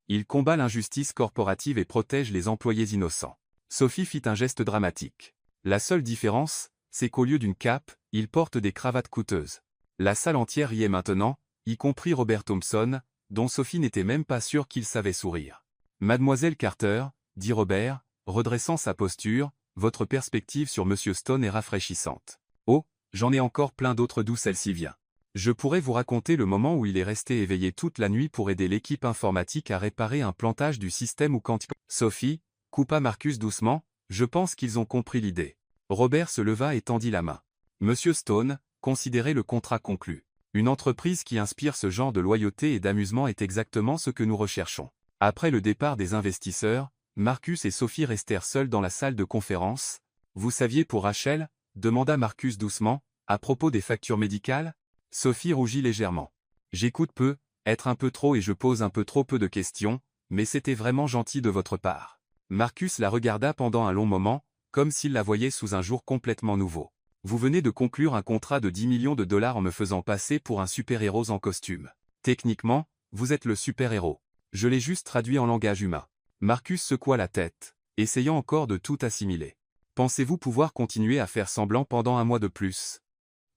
Il combat l'injustice corporative et protège les employés innocents. Sophie fit un geste dramatique. La seule différence, c'est qu'au lieu d'une cape, il porte des cravates coûteuses. La salle entière riait maintenant, y compris Robert Thompson, dont Sophie n'était même pas sûre qu'il savait sourire. Mademoiselle Carter, dit Robert, redressant sa posture, votre perspective sur Monsieur Stone est rafraîchissante. Oh, j'en ai encore plein d'autres d'où celle-ci vient. Je pourrais vous raconter le moment où il est resté éveillé toute la nuit pour aider l'équipe informatique à réparer un plantage du système ou quand... Sophie, coupa Marcus doucement, je pense qu'ils ont compris l'idée. Robert se leva et tendit la main. Monsieur Stone, considérez le contrat conclu. Une entreprise qui inspire ce genre de loyauté et d'amusement est exactement ce que nous recherchons. Après le départ des investisseurs, Marcus et Sophie restèrent seuls dans la salle de conférence. Vous saviez pour Rachel, demanda Marcus doucement, à propos des factures médicales? Sophie rougit légèrement. J'écoute peu, être un peu trop et je pose un peu trop peu de questions, mais c'était vraiment gentil de votre part. Marcus la regarda pendant un long moment, comme s'il la voyait sous un jour complètement nouveau. Vous venez de conclure un contrat de 10 millions de dollars en me faisant passer pour un super-héros en costume. Techniquement, vous êtes le super-héros. Je l'ai juste traduit en langage humain. Marcus secoua la tête, essayant encore de tout assimiler. Pensez-vous pouvoir continuer à faire semblant pendant 1 mois de plus?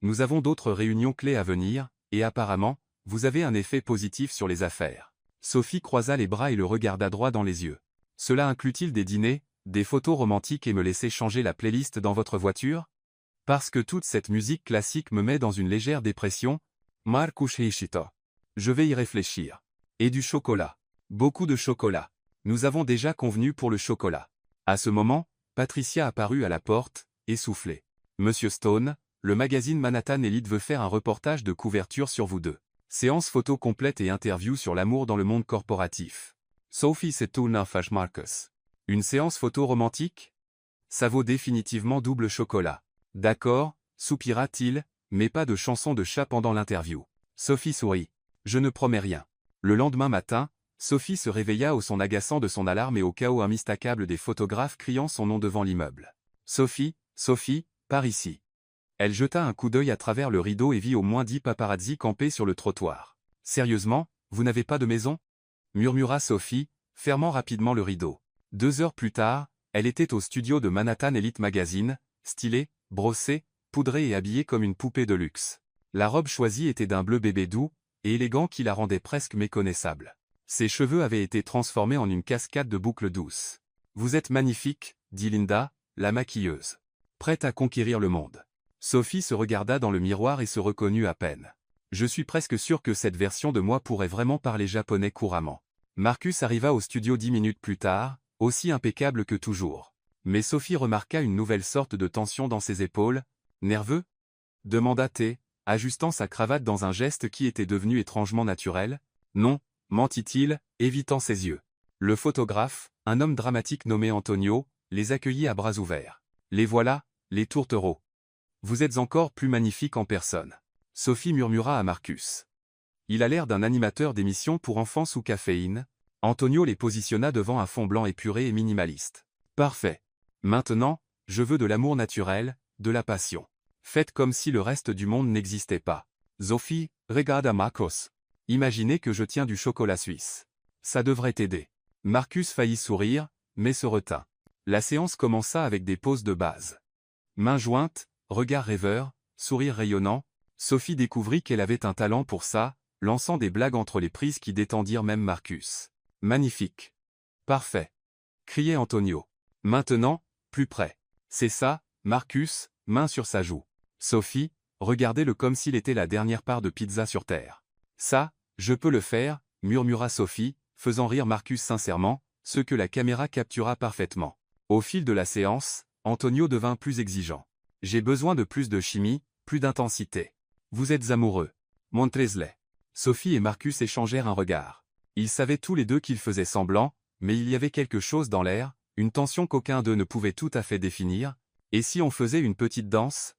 Nous avons d'autres réunions clés à venir, et apparemment, vous avez un effet positif sur les affaires. Sophie croisa les bras et le regarda droit dans les yeux. Cela inclut-il des dîners, des photos romantiques et me laisser changer la playlist dans votre voiture? Parce que toute cette musique classique me met dans une légère dépression. Marcus Ishito. Je vais y réfléchir. Et du chocolat. Beaucoup de chocolat. Nous avons déjà convenu pour le chocolat. À ce moment, Patricia apparut à la porte, essoufflée. Monsieur Stone, le magazine Manhattan Elite veut faire un reportage de couverture sur vous deux. Séance photo complète et interview sur l'amour dans le monde corporatif. Sophie c'est tout n'affache Marcus. Une séance photo romantique? Ça vaut définitivement double chocolat. D'accord, soupira-t-il, mais pas de chanson de chat pendant l'interview. Sophie sourit. Je ne promets rien. Le lendemain matin, Sophie se réveilla au son agaçant de son alarme et au chaos immistakable des photographes criant son nom devant l'immeuble. Sophie, Sophie, par ici. Elle jeta un coup d'œil à travers le rideau et vit au moins 10 paparazzi campés sur le trottoir. Sérieusement, vous n'avez pas de maison? Murmura Sophie, fermant rapidement le rideau. 2 heures plus tard, elle était au studio de Manhattan Elite Magazine, stylée, brossée, poudrée et habillée comme une poupée de luxe. La robe choisie était d'un bleu bébé doux et élégant qui la rendait presque méconnaissable. Ses cheveux avaient été transformés en une cascade de boucles douces. Vous êtes magnifique, dit Linda, la maquilleuse. Prête à conquérir le monde. Sophie se regarda dans le miroir et se reconnut à peine. Je suis presque sûr que cette version de moi pourrait vraiment parler japonais couramment. Marcus arriva au studio 10 minutes plus tard, aussi impeccable que toujours. Mais Sophie remarqua une nouvelle sorte de tension dans ses épaules. « Nerveux ?» demanda T, ajustant sa cravate dans un geste qui était devenu étrangement naturel. « Non », mentit-il, évitant ses yeux. Le photographe, un homme dramatique nommé Antonio, les accueillit à bras ouverts. « Les voilà, les tourtereaux. Vous êtes encore plus magnifiques en personne. » Sophie murmura à Marcus. Il a l'air d'un animateur d'émission pour enfants sous caféine. Antonio les positionna devant un fond blanc épuré et minimaliste. Parfait. Maintenant, je veux de l'amour naturel, de la passion. Faites comme si le reste du monde n'existait pas. Sophie, regarde Marcos. Imaginez que je tiens du chocolat suisse. Ça devrait t'aider. Marcus faillit sourire, mais se retint. La séance commença avec des poses de base. Mains jointes, regard rêveur, sourire rayonnant, Sophie découvrit qu'elle avait un talent pour ça, lançant des blagues entre les prises qui détendirent même Marcus. Magnifique. Parfait. Criait Antonio. Maintenant, plus près. C'est ça, Marcus, main sur sa joue. Sophie, regardez-le comme s'il était la dernière part de pizza sur terre. Ça, je peux le faire, murmura Sophie, faisant rire Marcus sincèrement, ce que la caméra captura parfaitement. Au fil de la séance, Antonio devint plus exigeant. J'ai besoin de plus de chimie, plus d'intensité. Vous êtes amoureux. Montrez-les. Sophie et Marcus échangèrent un regard. Ils savaient tous les deux qu'ils faisaient semblant, mais il y avait quelque chose dans l'air, une tension qu'aucun d'eux ne pouvait tout à fait définir. Et si on faisait une petite danse ?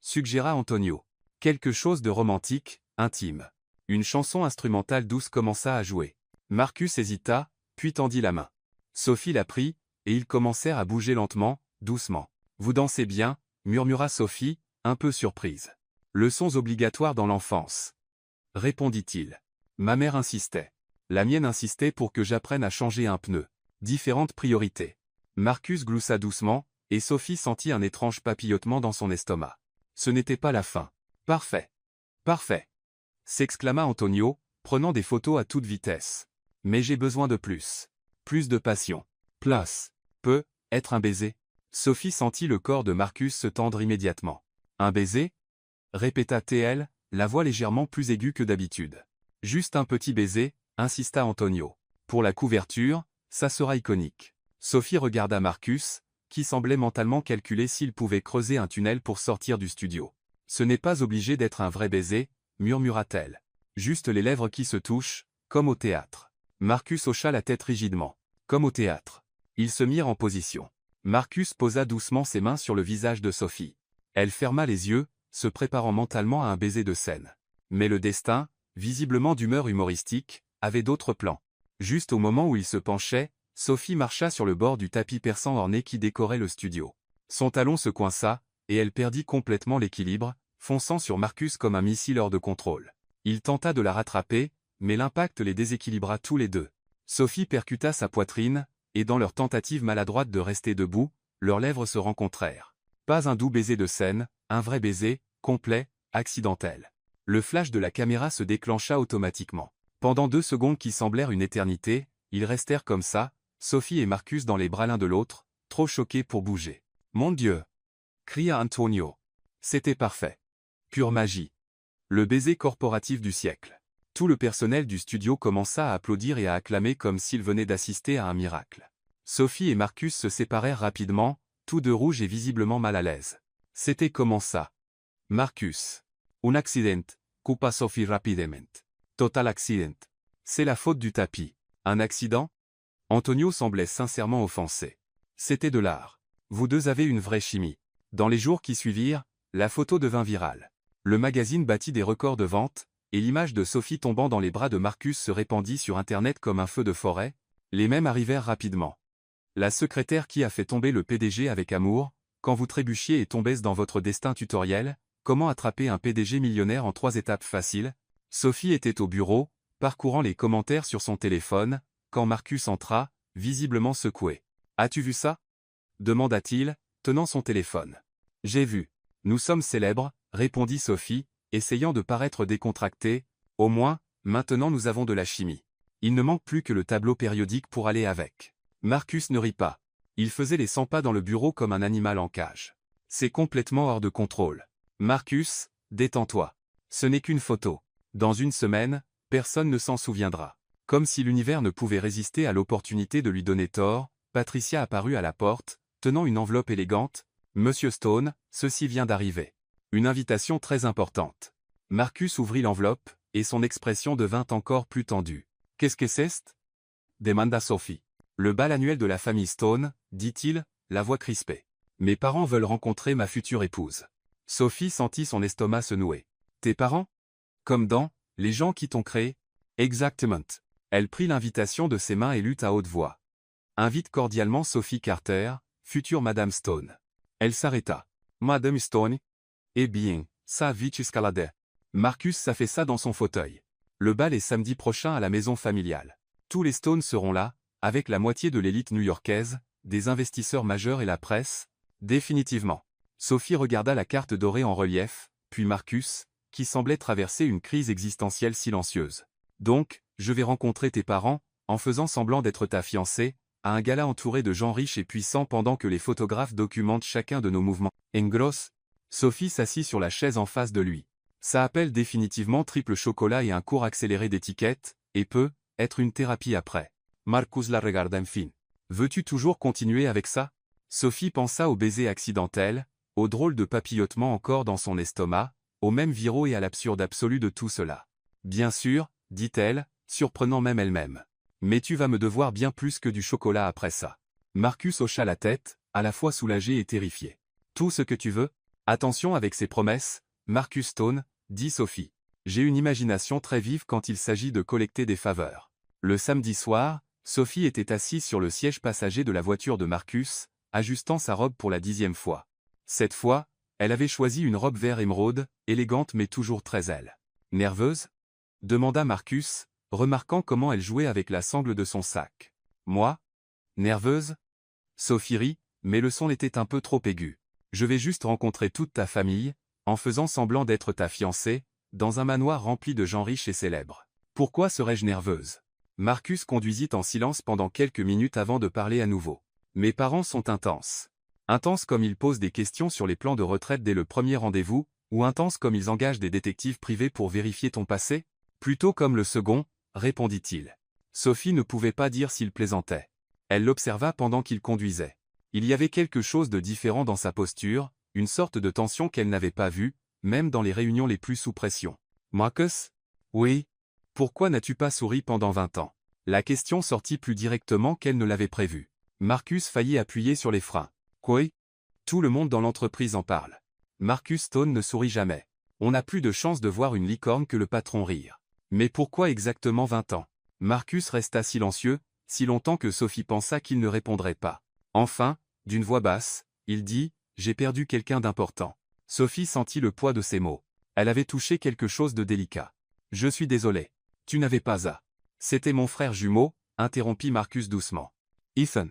Suggéra Antonio. Quelque chose de romantique, intime. Une chanson instrumentale douce commença à jouer. Marcus hésita, puis tendit la main. Sophie la prit, et ils commencèrent à bouger lentement, doucement. Vous dansez bien, murmura Sophie, un peu surprise. Leçons obligatoires dans l'enfance. Répondit-il. Ma mère insistait. La mienne insistait pour que j'apprenne à changer un pneu. Différentes priorités. Marcus gloussa doucement, et Sophie sentit un étrange papillotement dans son estomac. Ce n'était pas la fin. Parfait. Parfait. S'exclama Antonio, prenant des photos à toute vitesse. Mais j'ai besoin de plus. Plus de passion. Place. Peut être un baiser. Sophie sentit le corps de Marcus se tendre immédiatement. Un baiser ? Répéta-t-elle, la voix légèrement plus aiguë que d'habitude. Juste un petit baiser, insista Antonio. Pour la couverture, ça sera iconique. Sophie regarda Marcus, qui semblait mentalement calculer s'il pouvait creuser un tunnel pour sortir du studio. Ce n'est pas obligé d'être un vrai baiser, murmura-t-elle. Juste les lèvres qui se touchent, comme au théâtre. Marcus hocha la tête rigidement. Comme au théâtre. Ils se mirent en position. Marcus posa doucement ses mains sur le visage de Sophie. Elle ferma les yeux, se préparant mentalement à un baiser de scène. Mais le destin, visiblement d'humeur humoristique, avait d'autres plans. Juste au moment où il se penchait, Sophie marcha sur le bord du tapis persan orné qui décorait le studio. Son talon se coinça, et elle perdit complètement l'équilibre, fonçant sur Marcus comme un missile hors de contrôle. Il tenta de la rattraper, mais l'impact les déséquilibra tous les deux. Sophie percuta sa poitrine, et dans leur tentative maladroite de rester debout, leurs lèvres se rencontrèrent. Pas un doux baiser de scène, un vrai baiser, complet, accidentel. Le flash de la caméra se déclencha automatiquement. Pendant 2 secondes qui semblèrent une éternité, ils restèrent comme ça, Sophie et Marcus dans les bras l'un de l'autre, trop choqués pour bouger. « Mon Dieu !» cria Antonio. C'était parfait. Pure magie. Le baiser corporatif du siècle. Tout le personnel du studio commença à applaudir et à acclamer comme s'ils venaient d'assister à un miracle. Sophie et Marcus se séparèrent rapidement, tous deux rouges et visiblement mal à l'aise. C'était comment ça? Marcus. Un accident, coupa Sophie rapidement. Total accident. C'est la faute du tapis. Un accident? Antonio semblait sincèrement offensé. C'était de l'art. Vous deux avez une vraie chimie. Dans les jours qui suivirent, la photo devint virale. Le magazine battit des records de vente, et l'image de Sophie tombant dans les bras de Marcus se répandit sur Internet comme un feu de forêt. Les mèmes arrivèrent rapidement. La secrétaire qui a fait tomber le PDG avec amour, quand vous trébuchiez et tombez dans votre destin tutoriel, comment attraper un PDG millionnaire en 3 étapes faciles. Sophie était au bureau, parcourant les commentaires sur son téléphone, quand Marcus entra, visiblement secoué. « As-tu vu ça ?» demanda-t-il, tenant son téléphone. « J'ai vu. Nous sommes célèbres, » répondit Sophie, essayant de paraître décontractée. « Au moins, maintenant nous avons de la chimie. Il ne manque plus que le tableau périodique pour aller avec. » Marcus ne rit pas. Il faisait les 100 pas dans le bureau comme un animal en cage. C'est complètement hors de contrôle. Marcus, détends-toi. Ce n'est qu'une photo. Dans une semaine, personne ne s'en souviendra. Comme si l'univers ne pouvait résister à l'opportunité de lui donner tort, Patricia apparut à la porte, tenant une enveloppe élégante. « Monsieur Stone, ceci vient d'arriver. Une invitation très importante. » Marcus ouvrit l'enveloppe, et son expression devint encore plus tendue. « Qu'est-ce que c'est ?» demanda Sophie. « Le bal annuel de la famille Stone, dit-il, la voix crispée. Mes parents veulent rencontrer ma future épouse. » Sophie sentit son estomac se nouer. « Tes parents ? Comme dans « Les gens qui t'ont créé ?» Exactement. Elle prit l'invitation de ses mains et lut à haute voix. « Invite cordialement Sophie Carter, future Madame Stone. » Elle s'arrêta. « Madame Stone ? Eh bien, ça vite jusqu'à la dé. » Marcus s'affaissa dans son fauteuil. Le bal est samedi prochain à la maison familiale. Tous les Stones seront là, avec la moitié de l'élite new-yorkaise, des investisseurs majeurs et la presse. Définitivement. Sophie regarda la carte dorée en relief, puis Marcus, qui semblait traverser une crise existentielle silencieuse. Donc, je vais rencontrer tes parents, en faisant semblant d'être ta fiancée, à un gala entouré de gens riches et puissants pendant que les photographes documentent chacun de nos mouvements. En gros, Sophie s'assit sur la chaise en face de lui. Ça appelle définitivement triple chocolat et un cours accéléré d'étiquette, et peut être une thérapie après. Marcus la regarda enfin. Veux-tu toujours continuer avec ça? Sophie pensa au baiser accidentel, au drôle de papillotement encore dans son estomac, au même viraux et à l'absurde absolu de tout cela. Bien sûr, dit-elle, surprenant même elle-même. Mais tu vas me devoir bien plus que du chocolat après ça. Marcus hocha la tête, à la fois soulagé et terrifié. Tout ce que tu veux? Attention avec ces promesses, Marcus Stone, dit Sophie. J'ai une imagination très vive quand il s'agit de collecter des faveurs. Le samedi soir, Sophie était assise sur le siège passager de la voiture de Marcus, ajustant sa robe pour la 10e fois. Cette fois, elle avait choisi une robe vert émeraude, élégante mais toujours très elle. Nerveuse? Demanda Marcus, remarquant comment elle jouait avec la sangle de son sac. Moi? Nerveuse? Sophie rit, mais le son était un peu trop aigu. Je vais juste rencontrer toute ta famille, en faisant semblant d'être ta fiancée, dans un manoir rempli de gens riches et célèbres. Pourquoi serais-je nerveuse? Marcus conduisit en silence pendant quelques minutes avant de parler à nouveau. Mes parents sont intenses. Intenses comme ils posent des questions sur les plans de retraite dès le premier rendez-vous, ou intenses comme ils engagent des détectives privés pour vérifier ton passé? Plutôt comme le second, répondit-il. Sophie ne pouvait pas dire s'il plaisantait. Elle l'observa pendant qu'il conduisait. Il y avait quelque chose de différent dans sa posture, une sorte de tension qu'elle n'avait pas vue, même dans les réunions les plus sous pression. Marcus? Oui. Pourquoi n'as-tu pas souri pendant 20 ans? La question sortit plus directement qu'elle ne l'avait prévu. Marcus faillit appuyer sur les freins. Quoi? Tout le monde dans l'entreprise en parle. Marcus Stone ne sourit jamais. On n'a plus de chance de voir une licorne que le patron rire. Mais pourquoi exactement 20 ans? Marcus resta silencieux, si longtemps que Sophie pensa qu'il ne répondrait pas. Enfin, d'une voix basse, il dit « J'ai perdu quelqu'un d'important ». Sophie sentit le poids de ses mots. Elle avait touché quelque chose de délicat. « Je suis désolé. Tu n'avais pas à. » C'était mon frère jumeau, interrompit Marcus doucement. Ethan.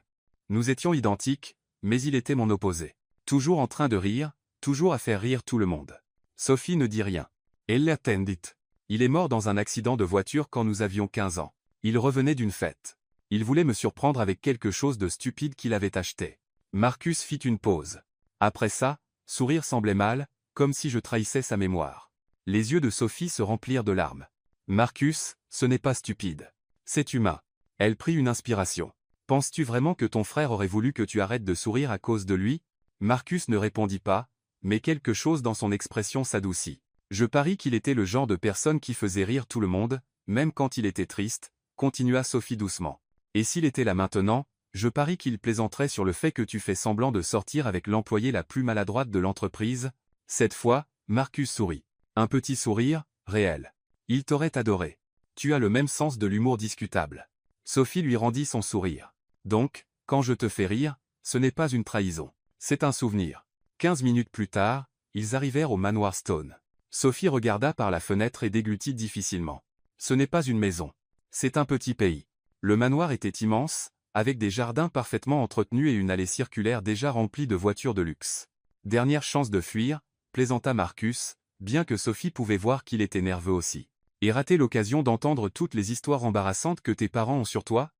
Nous étions identiques, mais il était mon opposé. Toujours en train de rire, toujours à faire rire tout le monde. Sophie ne dit rien. Elle l'attendit. Il est mort dans un accident de voiture quand nous avions 15 ans. Il revenait d'une fête. Il voulait me surprendre avec quelque chose de stupide qu'il avait acheté. Marcus fit une pause. Après ça, sourire semblait mal, comme si je trahissais sa mémoire. Les yeux de Sophie se remplirent de larmes. Marcus, ce n'est pas stupide. C'est humain. Elle prit une inspiration. Penses-tu vraiment que ton frère aurait voulu que tu arrêtes de sourire à cause de lui? Marcus ne répondit pas, mais quelque chose dans son expression s'adoucit. Je parie qu'il était le genre de personne qui faisait rire tout le monde, même quand il était triste, continua Sophie doucement. Et s'il était là maintenant, je parie qu'il plaisanterait sur le fait que tu fais semblant de sortir avec l'employée la plus maladroite de l'entreprise. Cette fois, Marcus sourit. Un petit sourire, réel. Il t'aurait adoré. Tu as le même sens de l'humour discutable. Sophie lui rendit son sourire. Donc, quand je te fais rire, ce n'est pas une trahison. C'est un souvenir. 15 minutes plus tard, ils arrivèrent au manoir Stone. Sophie regarda par la fenêtre et déglutit difficilement. Ce n'est pas une maison. C'est un petit pays. Le manoir était immense, avec des jardins parfaitement entretenus et une allée circulaire déjà remplie de voitures de luxe. Dernière chance de fuir, plaisanta Marcus, bien que Sophie pouvait voir qu'il était nerveux aussi. Et rater l'occasion d'entendre toutes les histoires embarrassantes que tes parents ont sur toi?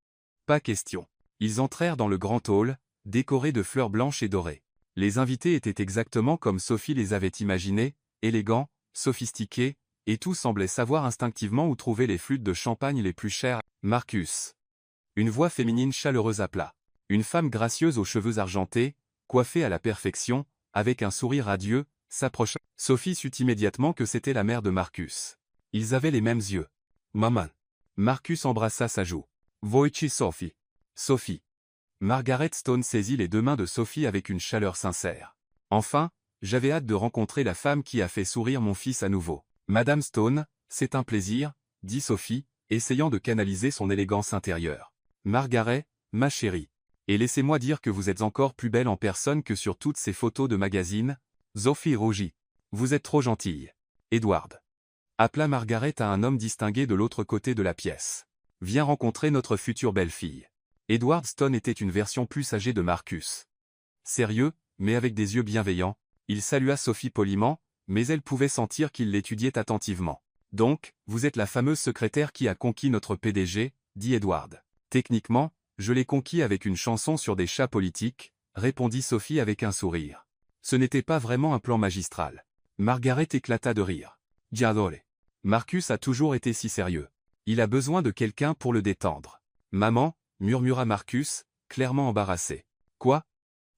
Pas question. Ils entrèrent dans le grand hall, décoré de fleurs blanches et dorées. Les invités étaient exactement comme Sophie les avait imaginés, élégants, sophistiqués, et tous semblaient savoir instinctivement où trouver les flûtes de champagne les plus chères. Marcus. Une voix féminine chaleureuse appela. Une femme gracieuse aux cheveux argentés, coiffée à la perfection, avec un sourire radieux, s'approcha. Sophie sut immédiatement que c'était la mère de Marcus. Ils avaient les mêmes yeux. Maman. Marcus embrassa sa joue. Voici Sophie. Sophie. Margaret Stone saisit les deux mains de Sophie avec une chaleur sincère. Enfin, j'avais hâte de rencontrer la femme qui a fait sourire mon fils à nouveau. Madame Stone, c'est un plaisir, dit Sophie, essayant de canaliser son élégance intérieure. Margaret, ma chérie. Et laissez-moi dire que vous êtes encore plus belle en personne que sur toutes ces photos de magazine. Sophie rougit. Vous êtes trop gentille. Edward. Appela Margaret à un homme distingué de l'autre côté de la pièce. Viens rencontrer notre future belle-fille. Edward Stone était une version plus âgée de Marcus. Sérieux, mais avec des yeux bienveillants, il salua Sophie poliment, mais elle pouvait sentir qu'il l'étudiait attentivement. Donc, vous êtes la fameuse secrétaire qui a conquis notre PDG, dit Edward. Techniquement, je l'ai conquis avec une chanson sur des chats politiques, répondit Sophie avec un sourire. Ce n'était pas vraiment un plan magistral. Margaret éclata de rire. Diadore. Marcus a toujours été si sérieux. Il a besoin de quelqu'un pour le détendre. Maman, murmura Marcus, clairement embarrassé. Quoi?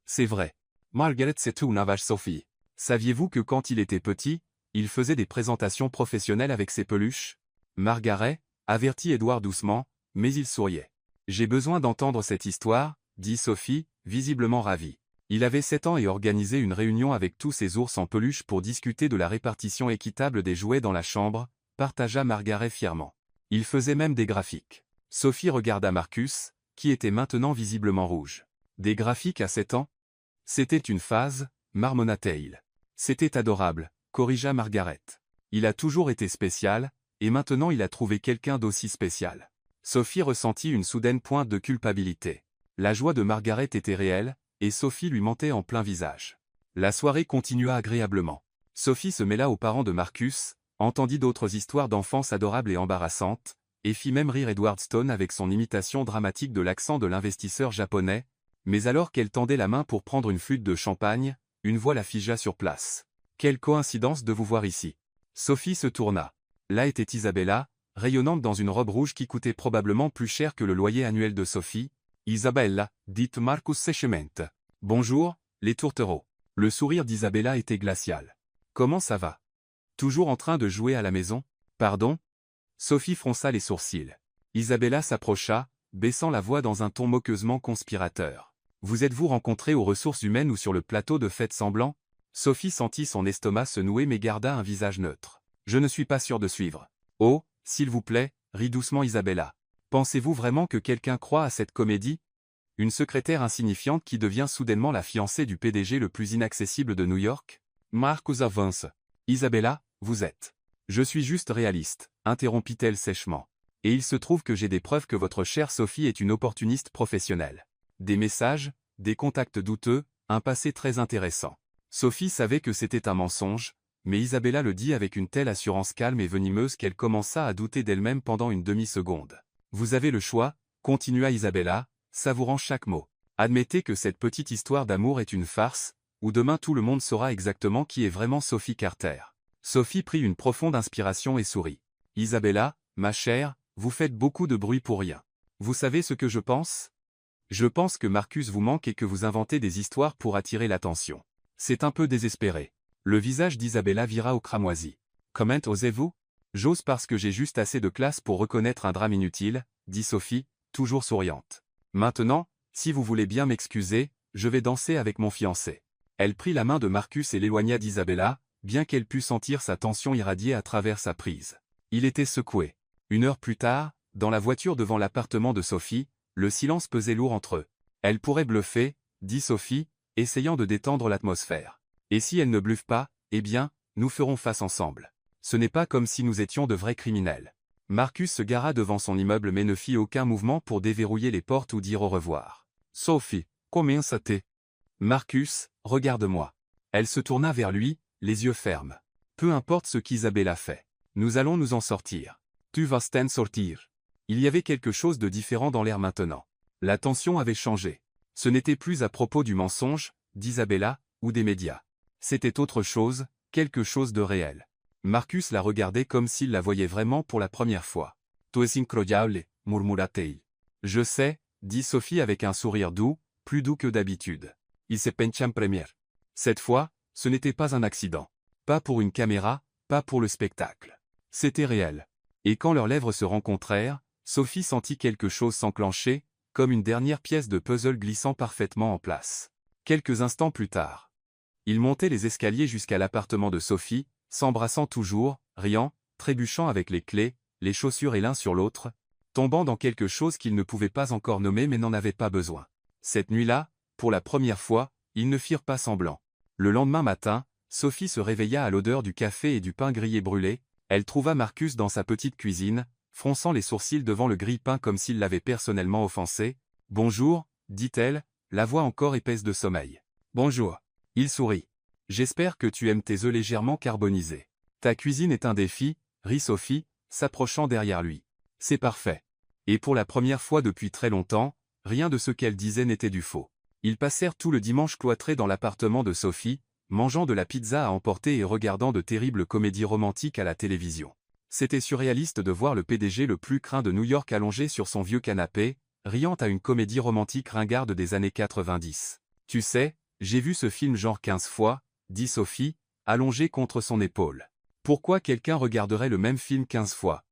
C'est vrai. Margaret c'est tout navage Sophie. Saviez-vous que quand il était petit, il faisait des présentations professionnelles avec ses peluches? Margaret, avertit Edward doucement, mais il souriait. J'ai besoin d'entendre cette histoire, dit Sophie, visiblement ravie. Il avait 7 ans et organisait une réunion avec tous ses ours en peluche pour discuter de la répartition équitable des jouets dans la chambre, partagea Margaret fièrement. Il faisait même des graphiques. Sophie regarda Marcus, qui était maintenant visiblement rouge. Des graphiques à 7 ans? C'était une phase, marmonna-t-il. C'était adorable, corrigea Margaret. Il a toujours été spécial, et maintenant il a trouvé quelqu'un d'aussi spécial. Sophie ressentit une soudaine pointe de culpabilité. La joie de Margaret était réelle, et Sophie lui mentait en plein visage. La soirée continua agréablement. Sophie se mêla aux parents de Marcus, entendit d'autres histoires d'enfance adorables et embarrassantes, et fit même rire Edward Stone avec son imitation dramatique de l'accent de l'investisseur japonais, mais alors qu'elle tendait la main pour prendre une flûte de champagne, une voix la figea sur place. Quelle coïncidence de vous voir ici. Sophie se tourna. Là était Isabella, rayonnante dans une robe rouge qui coûtait probablement plus cher que le loyer annuel de Sophie. Isabella, dit Marcus sèchement. Bonjour, les tourtereaux. Le sourire d'Isabella était glacial. Comment ça va? Toujours en train de jouer à la maison? Pardon? Sophie fronça les sourcils. Isabella s'approcha, baissant la voix dans un ton moqueusement conspirateur. Vous êtes-vous rencontrés aux ressources humaines ou sur le plateau de faites semblant? Sophie sentit son estomac se nouer mais garda un visage neutre. Je ne suis pas sûre de suivre. Oh, s'il vous plaît, rit doucement Isabella. Pensez-vous vraiment que quelqu'un croit à cette comédie? Une secrétaire insignifiante qui devient soudainement la fiancée du PDG le plus inaccessible de New York? Marcus avance. Isabella, vous êtes. Je suis juste réaliste, interrompit-elle sèchement. Et il se trouve que j'ai des preuves que votre chère Sophie est une opportuniste professionnelle. Des messages, des contacts douteux, un passé très intéressant. Sophie savait que c'était un mensonge, mais Isabella le dit avec une telle assurance calme et venimeuse qu'elle commença à douter d'elle-même pendant une demi-seconde. Vous avez le choix, continua Isabella, savourant chaque mot. Admettez que cette petite histoire d'amour est une farce, ou demain tout le monde saura exactement qui est vraiment Sophie Carter. Sophie prit une profonde inspiration et sourit. Isabella, ma chère, vous faites beaucoup de bruit pour rien. Vous savez ce que je pense? Je pense que Marcus vous manque et que vous inventez des histoires pour attirer l'attention. C'est un peu désespéré. Le visage d'Isabella vira au cramoisi. Comment osez-vous? J'ose parce que j'ai juste assez de classe pour reconnaître un drame inutile, dit Sophie, toujours souriante. Maintenant, si vous voulez bien m'excuser, je vais danser avec mon fiancé. Elle prit la main de Marcus et l'éloigna d'Isabella, bien qu'elle pût sentir sa tension irradier à travers sa prise. Il était secoué. 1 heure plus tard, dans la voiture devant l'appartement de Sophie, le silence pesait lourd entre eux. Elle pourrait bluffer, dit Sophie, essayant de détendre l'atmosphère. Et si elle ne bluffe pas, eh bien, nous ferons face ensemble. Ce n'est pas comme si nous étions de vrais criminels. Marcus se gara devant son immeuble mais ne fit aucun mouvement pour déverrouiller les portes ou dire au revoir. Sophie, combien ça t'est? Marcus, regarde-moi. Elle se tourna vers lui, les yeux fermes. Peu importe ce qu'Isabella fait. Nous allons nous en sortir. Tu vas t'en sortir. Il y avait quelque chose de différent dans l'air maintenant. La tension avait changé. Ce n'était plus à propos du mensonge, d'Isabella, ou des médias. C'était autre chose, quelque chose de réel. Marcus la regardait comme s'il la voyait vraiment pour la première fois. Tu es incroyable, murmura-t-il. Je sais, dit Sophie avec un sourire doux, plus doux que d'habitude. Il se pencha en première. Cette fois, ce n'était pas un accident. Pas pour une caméra, pas pour le spectacle. C'était réel. Et quand leurs lèvres se rencontrèrent, Sophie sentit quelque chose s'enclencher, comme une dernière pièce de puzzle glissant parfaitement en place. Quelques instants plus tard, ils montaient les escaliers jusqu'à l'appartement de Sophie, s'embrassant toujours, riant, trébuchant avec les clés, les chaussures et l'un sur l'autre, tombant dans quelque chose qu'ils ne pouvaient pas encore nommer mais n'en avaient pas besoin. Cette nuit-là, pour la première fois, ils ne firent pas semblant. Le lendemain matin, Sophie se réveilla à l'odeur du café et du pain grillé brûlé. Elle trouva Marcus dans sa petite cuisine, fronçant les sourcils devant le grille-pain comme s'il l'avait personnellement offensé. « Bonjour », dit-elle, la voix encore épaisse de sommeil. « Bonjour. » Il sourit. « J'espère que tu aimes tes œufs légèrement carbonisés. Ta cuisine est un défi, » rit Sophie, s'approchant derrière lui. « C'est parfait. » Et pour la première fois depuis très longtemps, rien de ce qu'elle disait n'était du faux. Ils passèrent tout le dimanche cloîtrés dans l'appartement de Sophie, mangeant de la pizza à emporter et regardant de terribles comédies romantiques à la télévision. C'était surréaliste de voir le PDG le plus craint de New York allongé sur son vieux canapé, riant à une comédie romantique ringarde des années 90. « Tu sais, j'ai vu ce film genre 15 fois, » dit Sophie, allongée contre son épaule. « Pourquoi quelqu'un regarderait le même film 15 fois ?»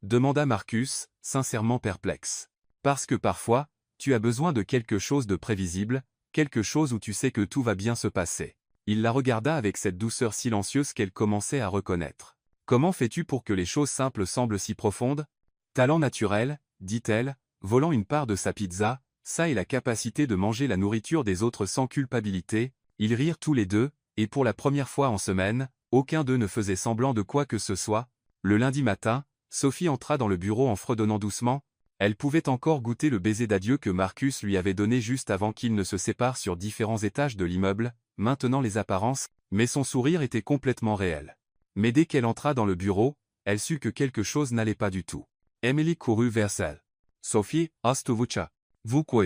demanda Marcus, sincèrement perplexe. « Parce que parfois, tu as besoin de quelque chose de prévisible, quelque chose où tu sais que tout va bien se passer. » Il la regarda avec cette douceur silencieuse qu'elle commençait à reconnaître. « Comment fais-tu pour que les choses simples semblent si profondes ?»« Talent naturel, » dit-elle, volant une part de sa pizza, ça et la capacité de manger la nourriture des autres sans culpabilité. Ils rirent tous les deux, et pour la première fois en semaine, aucun d'eux ne faisait semblant de quoi que ce soit. Le lundi matin, Sophie entra dans le bureau en fredonnant doucement. Elle pouvait encore goûter le baiser d'adieu que Marcus lui avait donné juste avant qu'ils ne se séparent sur différents étages de l'immeuble, maintenant les apparences, mais son sourire était complètement réel. Mais dès qu'elle entra dans le bureau, elle sut que quelque chose n'allait pas du tout. Emily courut vers elle. « Sophie, hast du Wucha? Vous quoi ?»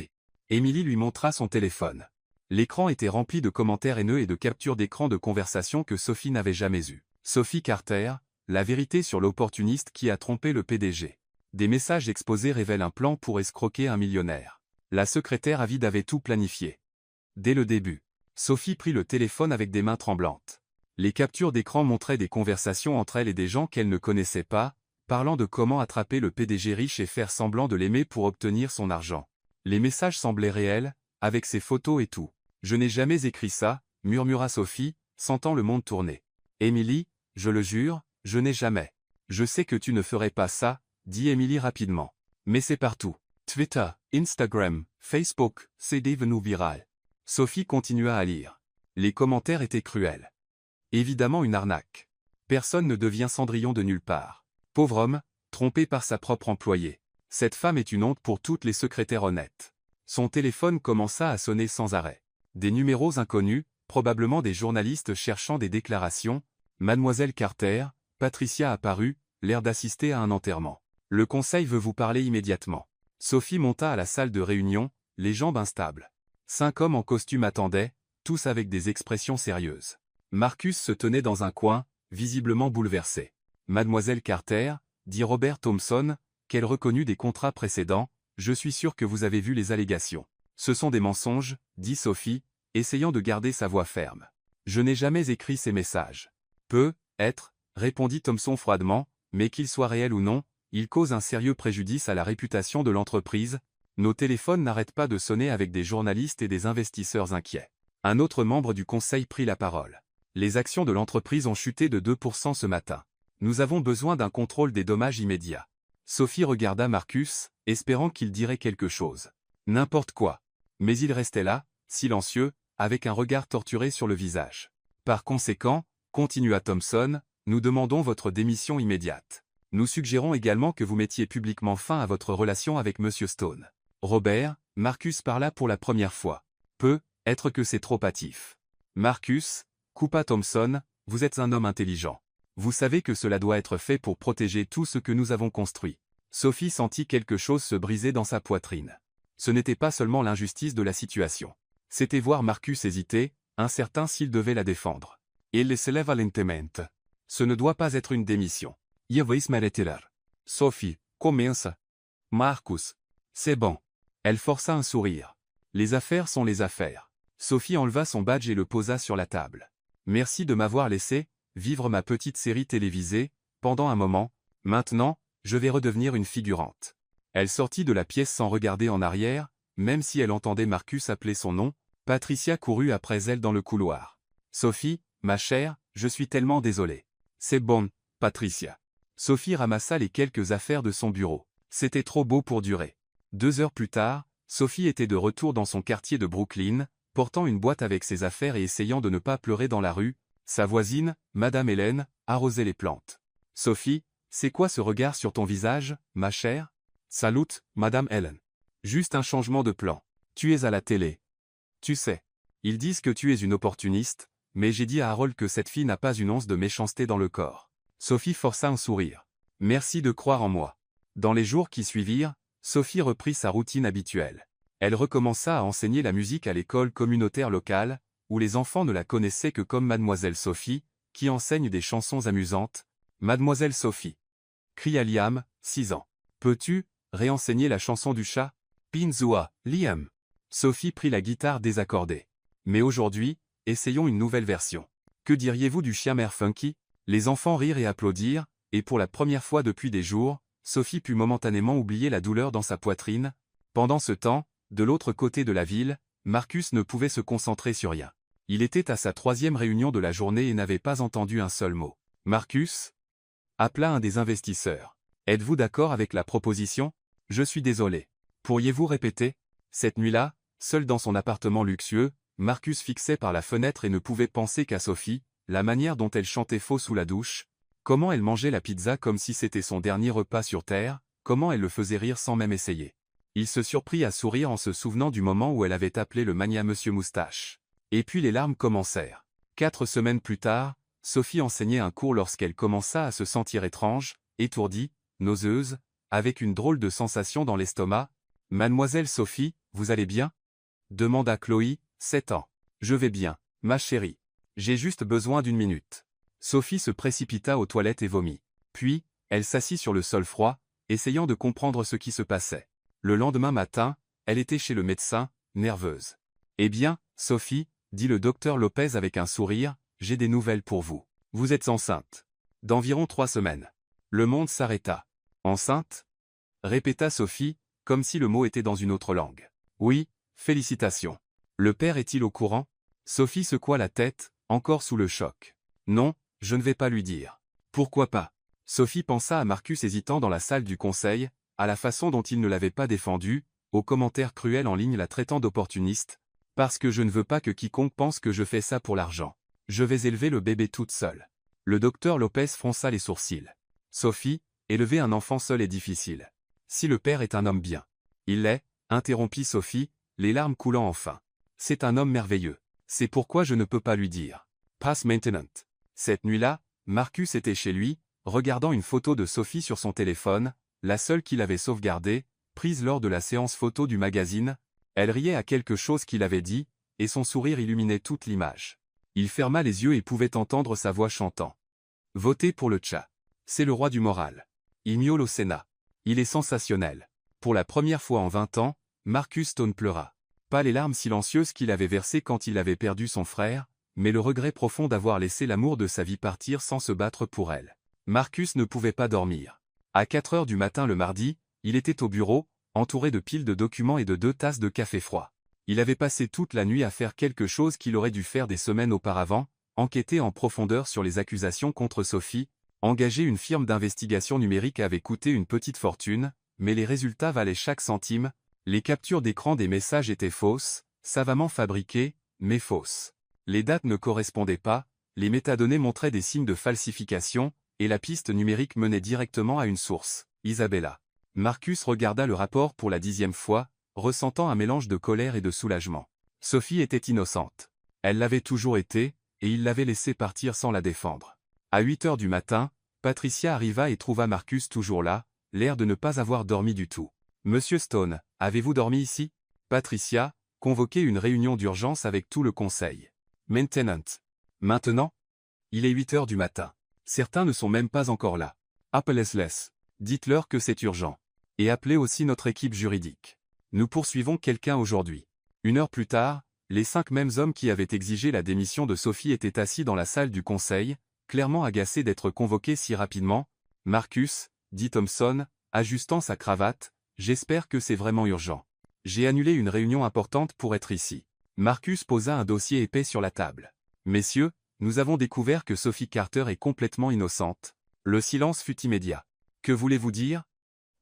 Emily lui montra son téléphone. L'écran était rempli de commentaires haineux et de captures d'écran de conversations que Sophie n'avait jamais eues. Sophie Carter, la vérité sur l'opportuniste qui a trompé le PDG. Des messages exposés révèlent un plan pour escroquer un millionnaire. La secrétaire avide avait tout planifié. Dès le début, Sophie prit le téléphone avec des mains tremblantes. Les captures d'écran montraient des conversations entre elle et des gens qu'elle ne connaissait pas, parlant de comment attraper le PDG riche et faire semblant de l'aimer pour obtenir son argent. Les messages semblaient réels, avec ses photos et tout. « Je n'ai jamais écrit ça », murmura Sophie, sentant le monde tourner. « Emily, je le jure, je n'ai jamais. »« Je sais que tu ne ferais pas ça », dit Emily rapidement. « Mais c'est partout. Twitter, Instagram, Facebook, c'est devenu viral. » Sophie continua à lire. Les commentaires étaient cruels. Évidemment une arnaque. Personne ne devient Cendrillon de nulle part. Pauvre homme, trompé par sa propre employée. Cette femme est une honte pour toutes les secrétaires honnêtes. Son téléphone commença à sonner sans arrêt. Des numéros inconnus, probablement des journalistes cherchant des déclarations. Mademoiselle Carter, Patricia apparut, l'air d'assister à un enterrement. « Le conseil veut vous parler immédiatement. » Sophie monta à la salle de réunion, les jambes instables. 5 hommes en costume attendaient, tous avec des expressions sérieuses. Marcus se tenait dans un coin, visiblement bouleversé. « Mademoiselle Carter, » dit Robert Thompson, qu'elle reconnut des contrats précédents, « je suis sûr que vous avez vu les allégations. » « Ce sont des mensonges, » dit Sophie, essayant de garder sa voix ferme. « Je n'ai jamais écrit ces messages. »« Peut être, » répondit Thompson froidement, « mais qu'ils soient réels ou non, ils causent un sérieux préjudice à la réputation de l'entreprise. Nos téléphones n'arrêtent pas de sonner avec des journalistes et des investisseurs inquiets. » Un autre membre du conseil prit la parole. « Les actions de l'entreprise ont chuté de 2% ce matin. Nous avons besoin d'un contrôle des dommages immédiat. » Sophie regarda Marcus, espérant qu'il dirait quelque chose. N'importe quoi. Mais il restait là, silencieux, avec un regard torturé sur le visage. « Par conséquent, » continua Thompson, « nous demandons votre démission immédiate. Nous suggérons également que vous mettiez publiquement fin à votre relation avec M. Stone. » Robert, Marcus parla pour la première fois. « Peut être que c'est trop hâtif. »« Marcus, » coupa Thompson, « vous êtes un homme intelligent. Vous savez que cela doit être fait pour protéger tout ce que nous avons construit. » Sophie sentit quelque chose se briser dans sa poitrine. Ce n'était pas seulement l'injustice de la situation. C'était voir Marcus hésiter, incertain s'il devait la défendre. « Il se leva lentement. » Ce ne doit pas être une démission. Jag vais me retirar. Sophie, commence. Marcus. C'est bon. Elle força un sourire. Les affaires sont les affaires. Sophie enleva son badge et le posa sur la table. Merci de m'avoir laissé vivre ma petite série télévisée, pendant un moment. Maintenant, je vais redevenir une figurante. Elle sortit de la pièce sans regarder en arrière, même si elle entendait Marcus appeler son nom. Patricia courut après elle dans le couloir. Sophie, ma chère, je suis tellement désolée. C'est bon, Patricia. Sophie ramassa les quelques affaires de son bureau. C'était trop beau pour durer. 2 heures plus tard, Sophie était de retour dans son quartier de Brooklyn, portant une boîte avec ses affaires et essayant de ne pas pleurer dans la rue. Sa voisine, Madame Hélène, arrosait les plantes. Sophie, c'est quoi ce regard sur ton visage, ma chère? Salut, Madame Hélène. Juste un changement de plan. Tu es à la télé. Tu sais. Ils disent que tu es une opportuniste, mais j'ai dit à Harold que cette fille n'a pas une once de méchanceté dans le corps. Sophie força un sourire. Merci de croire en moi. Dans les jours qui suivirent, Sophie reprit sa routine habituelle. Elle recommença à enseigner la musique à l'école communautaire locale, où les enfants ne la connaissaient que comme Mademoiselle Sophie, qui enseigne des chansons amusantes. Mademoiselle Sophie. Cria Liam, 6 ans. Peux-tu réenseigner la chanson du chat? Pinzua, Liam. Sophie prit la guitare désaccordée. Mais aujourd'hui, essayons une nouvelle version. Que diriez-vous du chien mère Funky? Les enfants rirent et applaudirent, et pour la première fois depuis des jours, Sophie put momentanément oublier la douleur dans sa poitrine. Pendant ce temps, de l'autre côté de la ville, Marcus ne pouvait se concentrer sur rien. Il était à sa 3e réunion de la journée et n'avait pas entendu un seul mot. Marcus? Appela un des investisseurs. Êtes-vous d'accord avec la proposition? Je suis désolé. Pourriez-vous répéter? Cette nuit-là, seul dans son appartement luxueux, Marcus fixait par la fenêtre et ne pouvait penser qu'à Sophie, la manière dont elle chantait faux sous la douche, comment elle mangeait la pizza comme si c'était son dernier repas sur Terre, comment elle le faisait rire sans même essayer. Il se surprit à sourire en se souvenant du moment où elle avait appelé le mania Monsieur Moustache. Et puis les larmes commencèrent. 4 semaines plus tard, Sophie enseignait un cours lorsqu'elle commença à se sentir étrange, étourdie, nauseuse, avec une drôle de sensation dans l'estomac. « Mademoiselle Sophie, vous allez bien ?» demanda Chloé, 7 ans. « Je vais bien, ma chérie. J'ai juste besoin d'1 minute. » Sophie se précipita aux toilettes et vomit. Puis, elle s'assit sur le sol froid, essayant de comprendre ce qui se passait. Le lendemain matin, elle était chez le médecin, nerveuse. « Eh bien, Sophie, » dit le docteur Lopez avec un sourire, « j'ai des nouvelles pour vous. Vous êtes enceinte. D'environ 3 semaines. » Le monde s'arrêta. « Enceinte ?» répéta Sophie, comme si le mot était dans une autre langue. « Oui, félicitations. Le père est-il au courant ?» Sophie secoua la tête, encore sous le choc. « Non, je ne vais pas lui dire. »« Pourquoi pas ?» Sophie pensa à Marcus hésitant dans la salle du conseil, à la façon dont il ne l'avait pas défendu, aux commentaires cruels en ligne la traitant d'opportuniste. « Parce que je ne veux pas que quiconque pense que je fais ça pour l'argent. Je vais élever le bébé toute seule. » Le docteur Lopez fronça les sourcils. « Sophie, élever un enfant seul est difficile. Si le père est un homme bien. »« Il l'est, » interrompit Sophie, les larmes coulant enfin. « C'est un homme merveilleux. C'est pourquoi je ne peux pas lui dire. » Pass maintenant. Cette nuit-là, Marcus était chez lui, regardant une photo de Sophie sur son téléphone, la seule qu'il avait sauvegardée, prise lors de la séance photo du magazine. Elle riait à quelque chose qu'il avait dit, et son sourire illuminait toute l'image. Il ferma les yeux et pouvait entendre sa voix chantant. « Votez pour le chat. C'est le roi du moral. Il miaule au Sénat. Il est sensationnel. » Pour la première fois en 20 ans, Marcus Stone pleura. Pas les larmes silencieuses qu'il avait versées quand il avait perdu son frère, mais le regret profond d'avoir laissé l'amour de sa vie partir sans se battre pour elle. Marcus ne pouvait pas dormir. À 4 heures du matin le mardi, il était au bureau, entouré de piles de documents et de 2 tasses de café froid. Il avait passé toute la nuit à faire quelque chose qu'il aurait dû faire des semaines auparavant, enquêter en profondeur sur les accusations contre Sophie. Engager une firme d'investigation numérique avait coûté une petite fortune, mais les résultats valaient chaque centime. Les captures d'écran des messages étaient fausses, savamment fabriquées, mais fausses. Les dates ne correspondaient pas, les métadonnées montraient des signes de falsification, et la piste numérique menait directement à une source, Isabella. Marcus regarda le rapport pour la 10e fois, ressentant un mélange de colère et de soulagement. Sophie était innocente. Elle l'avait toujours été, et il l'avait laissée partir sans la défendre. À 8 heures du matin, Patricia arriva et trouva Marcus toujours là, l'air de ne pas avoir dormi du tout. « Monsieur Stone, avez-vous dormi ici ?» Patricia, convoquait une réunion d'urgence avec tout le conseil. « Maintenant. » « Maintenant ?» Il est 8 heures du matin. Certains ne sont même pas encore là. Appelez-les. Dites-leur que c'est urgent. Et appelez aussi notre équipe juridique. Nous poursuivons quelqu'un aujourd'hui. 1 heure plus tard, les 5 mêmes hommes qui avaient exigé la démission de Sophie étaient assis dans la salle du conseil, clairement agacés d'être convoqués si rapidement. « Marcus, dit Thompson, ajustant sa cravate, j'espère que c'est vraiment urgent. J'ai annulé une réunion importante pour être ici. » Marcus posa un dossier épais sur la table. « Messieurs, nous avons découvert que Sophie Carter est complètement innocente. » Le silence fut immédiat. « Que voulez-vous dire ?»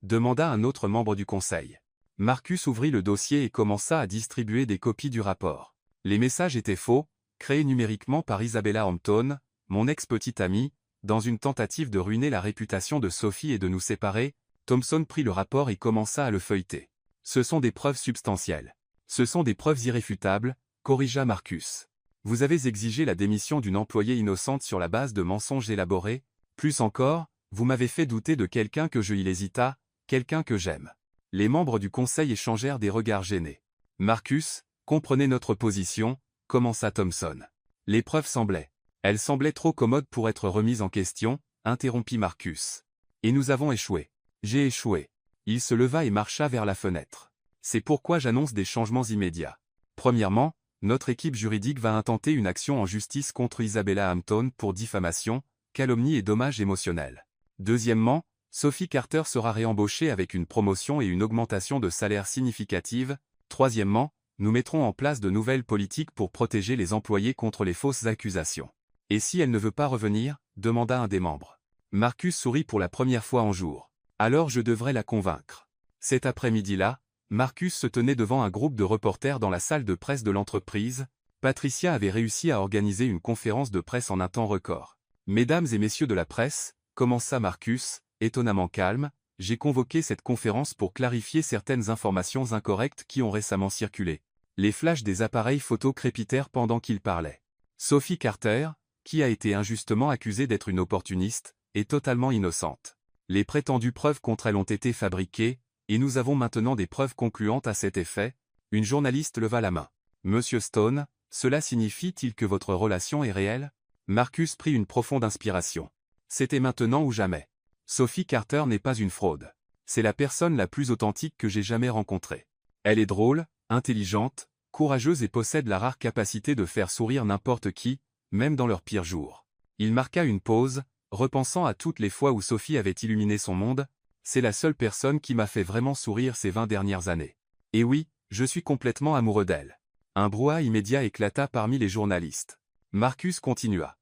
demanda un autre membre du conseil. Marcus ouvrit le dossier et commença à distribuer des copies du rapport. Les messages étaient faux, créés numériquement par Isabella Hampton, mon ex-petite amie, dans une tentative de ruiner la réputation de Sophie et de nous séparer. Thompson prit le rapport et commença à le feuilleter. « Ce sont des preuves substantielles. Ce sont des preuves irréfutables, corrigea Marcus. Vous avez exigé la démission d'une employée innocente sur la base de mensonges élaborés. Plus encore, vous m'avez fait douter de quelqu'un que il hésita, quelqu'un que j'aime. » Les membres du conseil échangèrent des regards gênés. « Marcus, comprenez notre position, » commença Thompson. « Les preuves semblaient. Elles semblaient trop commodes pour être remises en question, » interrompit Marcus. « Et nous avons échoué. J'ai échoué. » Il se leva et marcha vers la fenêtre. « C'est pourquoi j'annonce des changements immédiats. Premièrement, notre équipe juridique va intenter une action en justice contre Isabella Hampton pour diffamation, calomnie et dommages émotionnels. Deuxièmement, Sophie Carter sera réembauchée avec une promotion et une augmentation de salaire significative. Troisièmement, nous mettrons en place de nouvelles politiques pour protéger les employés contre les fausses accusations. » « Et si elle ne veut pas revenir ?» demanda un des membres. Marcus sourit pour la première fois en jour. « Alors je devrais la convaincre. » Cet après-midi-là, Marcus se tenait devant un groupe de reporters dans la salle de presse de l'entreprise. Patricia avait réussi à organiser une conférence de presse en un temps record. « Mesdames et messieurs de la presse, » commença Marcus, étonnamment calme, « j'ai convoqué cette conférence pour clarifier certaines informations incorrectes qui ont récemment circulé. » Les flashs des appareils photo crépitèrent pendant qu'il parlait. Sophie Carter, qui a été injustement accusée d'être une opportuniste, est totalement innocente. Les prétendues preuves contre elle ont été fabriquées, et nous avons maintenant des preuves concluantes à cet effet. Une journaliste leva la main. « Monsieur Stone, cela signifie-t-il que votre relation est réelle ?» Marcus prit une profonde inspiration. C'était maintenant ou jamais. Sophie Carter n'est pas une fraude. C'est la personne la plus authentique que j'ai jamais rencontrée. Elle est drôle, intelligente, courageuse et possède la rare capacité de faire sourire n'importe qui, même dans leurs pires jours. Il marqua une pause, repensant à toutes les fois où Sophie avait illuminé son monde. C'est la seule personne qui m'a fait vraiment sourire ces 20 dernières années. Et oui, je suis complètement amoureux d'elle. Un brouhaha immédiat éclata parmi les journalistes. Marcus continua.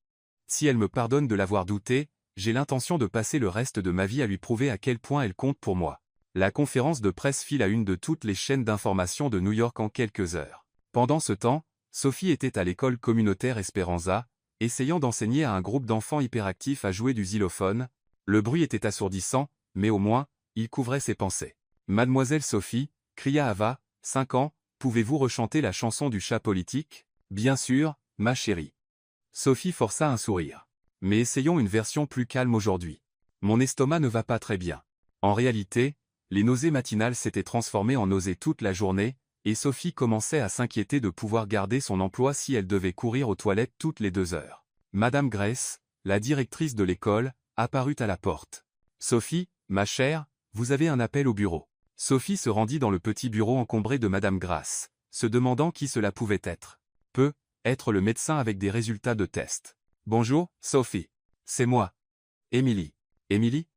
Si elle me pardonne de l'avoir douté, j'ai l'intention de passer le reste de ma vie à lui prouver à quel point elle compte pour moi. La conférence de presse fit la une de toutes les chaînes d'information de New York en quelques heures. Pendant ce temps, Sophie était à l'école communautaire Esperanza, essayant d'enseigner à un groupe d'enfants hyperactifs à jouer du xylophone. Le bruit était assourdissant, mais au moins, il couvrait ses pensées. « Mademoiselle Sophie, » cria Ava, 5 ans, « pouvez-vous rechanter la chanson du chat politique ?»« Bien sûr, ma chérie. » Sophie força un sourire. « Mais essayons une version plus calme aujourd'hui. Mon estomac ne va pas très bien. » En réalité, les nausées matinales s'étaient transformées en nausées toute la journée, et Sophie commençait à s'inquiéter de pouvoir garder son emploi si elle devait courir aux toilettes toutes les 2 heures. Madame Grace, la directrice de l'école, apparut à la porte. « Sophie, ma chère, vous avez un appel au bureau. » Sophie se rendit dans le petit bureau encombré de Madame Grace, se demandant qui cela pouvait être. Être le médecin avec des résultats de test. « Bonjour, Sophie. C'est moi. Émilie. »« Émilie ?»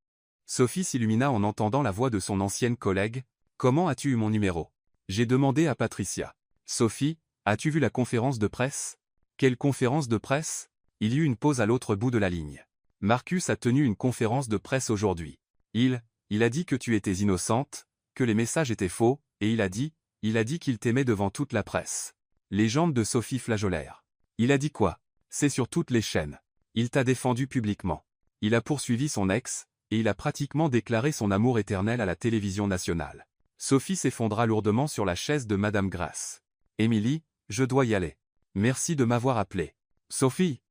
Sophie s'illumina en entendant la voix de son ancienne collègue. « Comment as-tu eu mon numéro ?» J'ai demandé à Patricia. « Sophie, as-tu vu la conférence de presse ?»« Quelle conférence de presse ?» Il y eut une pause à l'autre bout de la ligne. « Marcus a tenu une conférence de presse aujourd'hui. Il a dit que tu étais innocente, que les messages étaient faux, et il a dit qu'il t'aimait devant toute la presse. » Les jambes de Sophie flageolèrent. « Il a dit quoi ?» C'est sur toutes les chaînes. Il t'a défendu publiquement. Il a poursuivi son ex, et il a pratiquement déclaré son amour éternel à la télévision nationale. Sophie s'effondra lourdement sur la chaise de Madame Grace. « Émilie, je dois y aller. Merci de m'avoir appelé. »« Sophie !» »«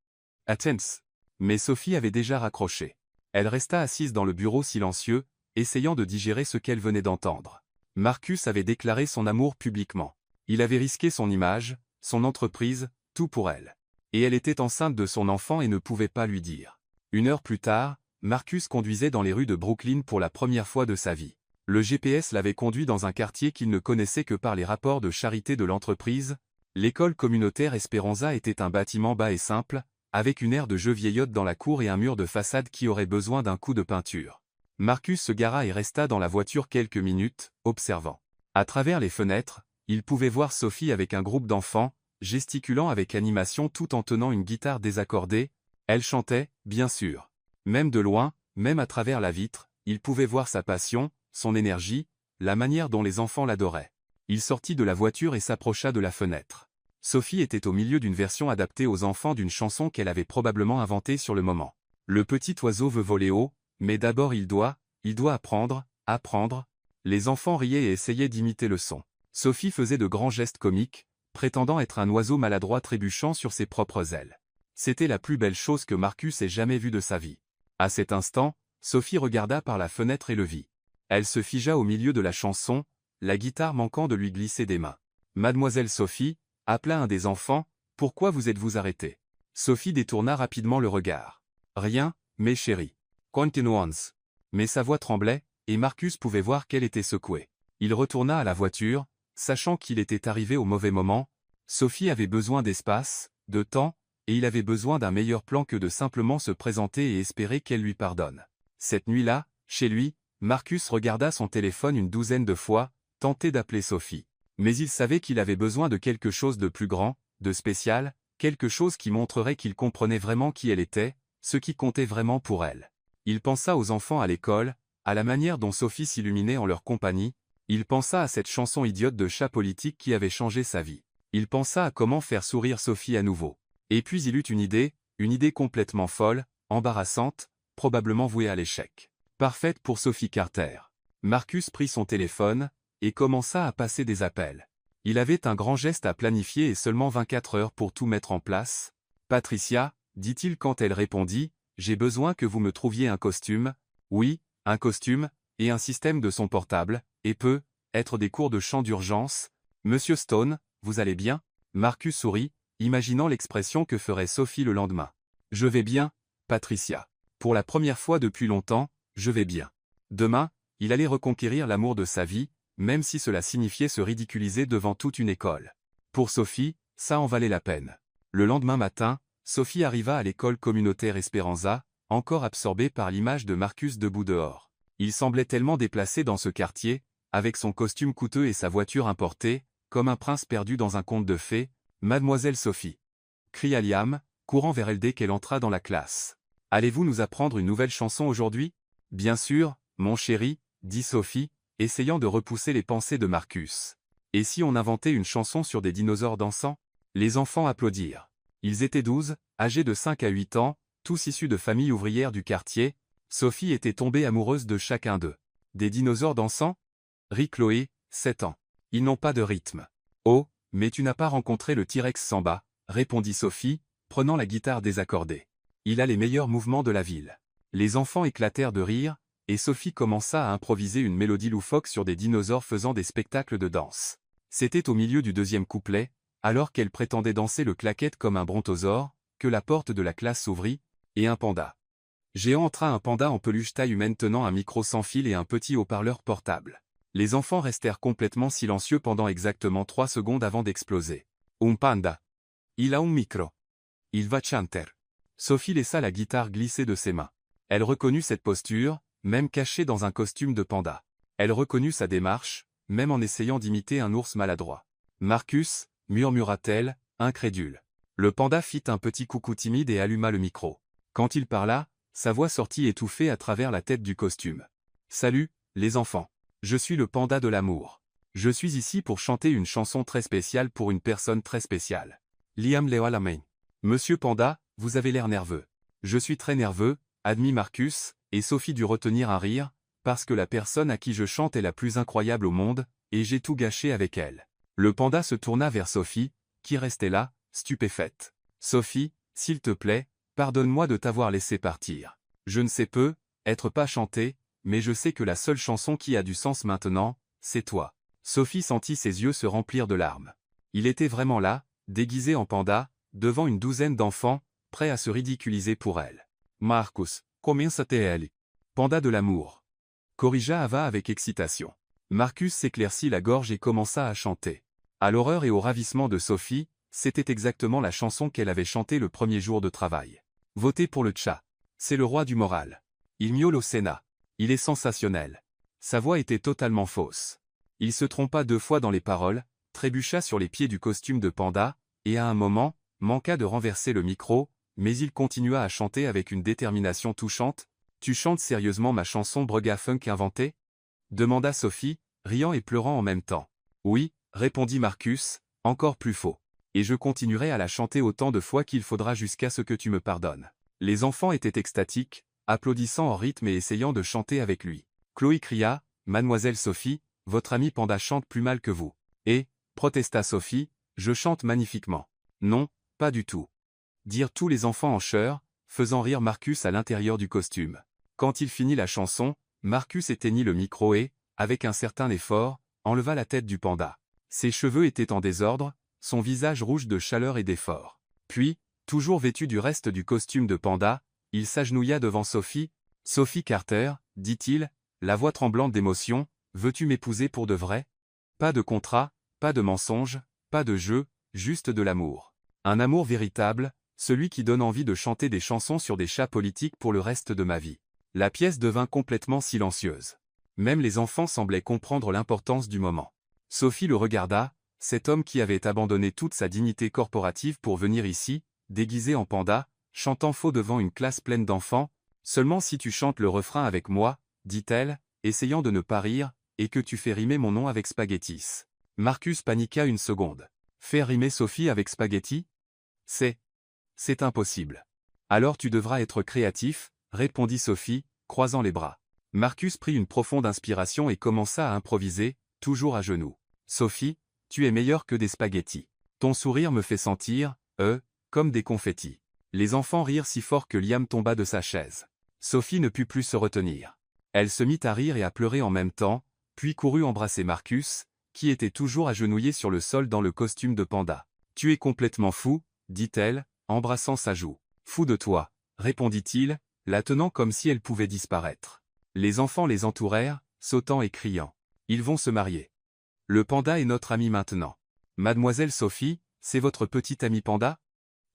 Attends !» Mais Sophie avait déjà raccroché. Elle resta assise dans le bureau silencieux, essayant de digérer ce qu'elle venait d'entendre. Marcus avait déclaré son amour publiquement. Il avait risqué son image, son entreprise, tout pour elle. Et elle était enceinte de son enfant et ne pouvait pas lui dire. Une heure plus tard, Marcus conduisait dans les rues de Brooklyn pour la première fois de sa vie. Le GPS l'avait conduit dans un quartier qu'il ne connaissait que par les rapports de charité de l'entreprise. L'école communautaire Esperanza était un bâtiment bas et simple, avec une aire de jeu vieillotte dans la cour et un mur de façade qui aurait besoin d'un coup de peinture. Marcus se gara et resta dans la voiture quelques minutes, observant. À travers les fenêtres, il pouvait voir Sophie avec un groupe d'enfants, gesticulant avec animation tout en tenant une guitare désaccordée. Elle chantait, bien sûr. Même de loin, même à travers la vitre, il pouvait voir sa passion, son énergie, la manière dont les enfants l'adoraient. Il sortit de la voiture et s'approcha de la fenêtre. Sophie était au milieu d'une version adaptée aux enfants d'une chanson qu'elle avait probablement inventée sur le moment. Le petit oiseau veut voler haut, mais d'abord il doit apprendre. Les enfants riaient et essayaient d'imiter le son. Sophie faisait de grands gestes comiques, prétendant être un oiseau maladroit trébuchant sur ses propres ailes. C'était la plus belle chose que Marcus ait jamais vue de sa vie. À cet instant, Sophie regarda par la fenêtre et le vit. Elle se figea au milieu de la chanson, la guitare manquant de lui glisser des mains. « Mademoiselle Sophie » appela un des enfants, « Pourquoi vous êtes-vous arrêtée » Sophie détourna rapidement le regard. « Rien, mes chéris. Continuons. » Mais sa voix tremblait, et Marcus pouvait voir qu'elle était secouée. Il retourna à la voiture, sachant qu'il était arrivé au mauvais moment. Sophie avait besoin d'espace, de temps, et il avait besoin d'un meilleur plan que de simplement se présenter et espérer qu'elle lui pardonne. Cette nuit-là, chez lui, Marcus regarda son téléphone une douzaine de fois, tenté d'appeler Sophie. Mais il savait qu'il avait besoin de quelque chose de plus grand, de spécial, quelque chose qui montrerait qu'il comprenait vraiment qui elle était, ce qui comptait vraiment pour elle. Il pensa aux enfants à l'école, à la manière dont Sophie s'illuminait en leur compagnie. Il pensa à cette chanson idiote de chat politique qui avait changé sa vie. Il pensa à comment faire sourire Sophie à nouveau. Et puis il eut une idée complètement folle, embarrassante, probablement vouée à l'échec. Parfaite pour Sophie Carter. Marcus prit son téléphone, et commença à passer des appels. Il avait un grand geste à planifier et seulement 24 heures pour tout mettre en place. « Patricia » dit-il quand elle répondit, « J'ai besoin que vous me trouviez un costume. » Oui, un costume, et un système de son portable, et être des cours de chant d'urgence. « Monsieur Stone, vous allez bien » Marcus sourit, imaginant l'expression que ferait Sophie le lendemain. « Je vais bien, Patricia. Pour la première fois depuis longtemps, je vais bien. » Demain, il allait reconquérir l'amour de sa vie, même si cela signifiait se ridiculiser devant toute une école. Pour Sophie, ça en valait la peine. Le lendemain matin, Sophie arriva à l'école communautaire Esperanza, encore absorbée par l'image de Marcus debout dehors. Il semblait tellement déplacé dans ce quartier, avec son costume coûteux et sa voiture importée, comme un prince perdu dans un conte de fées. « Mademoiselle Sophie » cria Liam, courant vers elle dès qu'elle entra dans la classe. « Allez-vous nous apprendre une nouvelle chanson aujourd'hui ?»« Bien sûr, mon chéri, » dit Sophie, essayant de repousser les pensées de Marcus. « Et si on inventait une chanson sur des dinosaures dansant ?» Les enfants applaudirent. Ils étaient 12, âgés de 5 à 8 ans, tous issus de familles ouvrières du quartier. Sophie était tombée amoureuse de chacun d'eux. « Des dinosaures dansant ?» rit Chloé, 7 ans. « Ils n'ont pas de rythme. »« Oh, mais tu n'as pas rencontré le T-Rex Samba » répondit Sophie, prenant la guitare désaccordée. « Il a les meilleurs mouvements de la ville. » Les enfants éclatèrent de rire, et Sophie commença à improviser une mélodie loufoque sur des dinosaures faisant des spectacles de danse. C'était au milieu du deuxième couplet, alors qu'elle prétendait danser le claquette comme un brontosaure, que la porte de la classe s'ouvrit, et un panda géant entra, un panda en peluche taille humaine tenant un micro sans fil et un petit haut-parleur portable. Les enfants restèrent complètement silencieux pendant exactement 3 secondes avant d'exploser. « Un panda. Il a un micro. Il va chanter. » Sophie laissa la guitare glisser de ses mains. Elle reconnut cette posture, même cachée dans un costume de panda. Elle reconnut sa démarche, même en essayant d'imiter un ours maladroit. « Marcus » murmura-t-elle, incrédule. Le panda fit un petit coucou timide et alluma le micro. Quand il parla, sa voix sortit étouffée à travers la tête du costume. « Salut, les enfants. Je suis le panda de l'amour. Je suis ici pour chanter une chanson très spéciale pour une personne très spéciale. Liam leva la main. Monsieur Panda, vous avez l'air nerveux. Je suis très nerveux, admit Marcus, et Sophie dut retenir un rire, parce que la personne à qui je chante est la plus incroyable au monde, et j'ai tout gâché avec elle. Le panda se tourna vers Sophie, qui restait là, stupéfaite. Sophie, s'il te plaît, pardonne-moi de t'avoir laissé partir. Je ne sais être pas chanter, mais je sais que la seule chanson qui a du sens maintenant, c'est toi. Sophie sentit ses yeux se remplir de larmes. Il était vraiment là, déguisé en panda, devant une douzaine d'enfants, prêts à se ridiculiser pour elle. Marcus, comienza TL. Panda de l'amour. Corrigea Ava avec excitation. Marcus s'éclaircit la gorge et commença à chanter. À l'horreur et au ravissement de Sophie, c'était exactement la chanson qu'elle avait chantée le premier jour de travail. Votez pour le chat. C'est le roi du moral. Il miaule au Sénat. Il est sensationnel. Sa voix était totalement fausse. Il se trompa 2 fois dans les paroles, trébucha sur les pieds du costume de panda, et à un moment, manqua de renverser le micro, mais il continua à chanter avec une détermination touchante. « Tu chantes sérieusement ma chanson brega funk inventée ?» demanda Sophie, riant et pleurant en même temps. « Oui, » répondit Marcus, encore plus faux. « Et je continuerai à la chanter autant de fois qu'il faudra jusqu'à ce que tu me pardonnes. » Les enfants étaient extatiques, applaudissant en rythme et essayant de chanter avec lui. Chloé cria, « Mademoiselle Sophie, votre ami panda chante plus mal que vous. » Et, protesta Sophie, « Je chante magnifiquement. » Non, pas du tout. Dirent tous les enfants en chœur, faisant rire Marcus à l'intérieur du costume. Quand il finit la chanson, Marcus éteignit le micro et, avec un certain effort, enleva la tête du panda. Ses cheveux étaient en désordre, son visage rouge de chaleur et d'effort. Puis, toujours vêtu du reste du costume de panda, il s'agenouilla devant Sophie. « Sophie Carter, dit-il, la voix tremblante d'émotion, veux-tu m'épouser pour de vrai? Pas de contrat, pas de mensonge, pas de jeu, juste de l'amour. Un amour véritable, celui qui donne envie de chanter des chansons sur des chats politiques pour le reste de ma vie. » La pièce devint complètement silencieuse. Même les enfants semblaient comprendre l'importance du moment. Sophie le regarda, cet homme qui avait abandonné toute sa dignité corporative pour venir ici, déguisé en panda, chantant faux devant une classe pleine d'enfants. « Seulement si tu chantes le refrain avec moi, dit-elle, essayant de ne pas rire, et que tu fais rimer mon nom avec spaghettis. » Marcus paniqua une seconde. Faire rimer Sophie avec spaghetti? C'est impossible. Alors tu devras être créatif, répondit Sophie, croisant les bras. Marcus prit une profonde inspiration et commença à improviser, toujours à genoux. Sophie, tu es meilleure que des spaghettis. Ton sourire me fait sentir, comme des confettis. Les enfants rirent si fort que Liam tomba de sa chaise. Sophie ne put plus se retenir. Elle se mit à rire et à pleurer en même temps, puis courut embrasser Marcus, qui était toujours agenouillé sur le sol dans le costume de panda. Tu es complètement fou, dit-elle, embrassant sa joue. Fou de toi, répondit-il, la tenant comme si elle pouvait disparaître. Les enfants les entourèrent, sautant et criant. Ils vont se marier. Le panda est notre ami maintenant. Mademoiselle Sophie, c'est votre petit ami panda?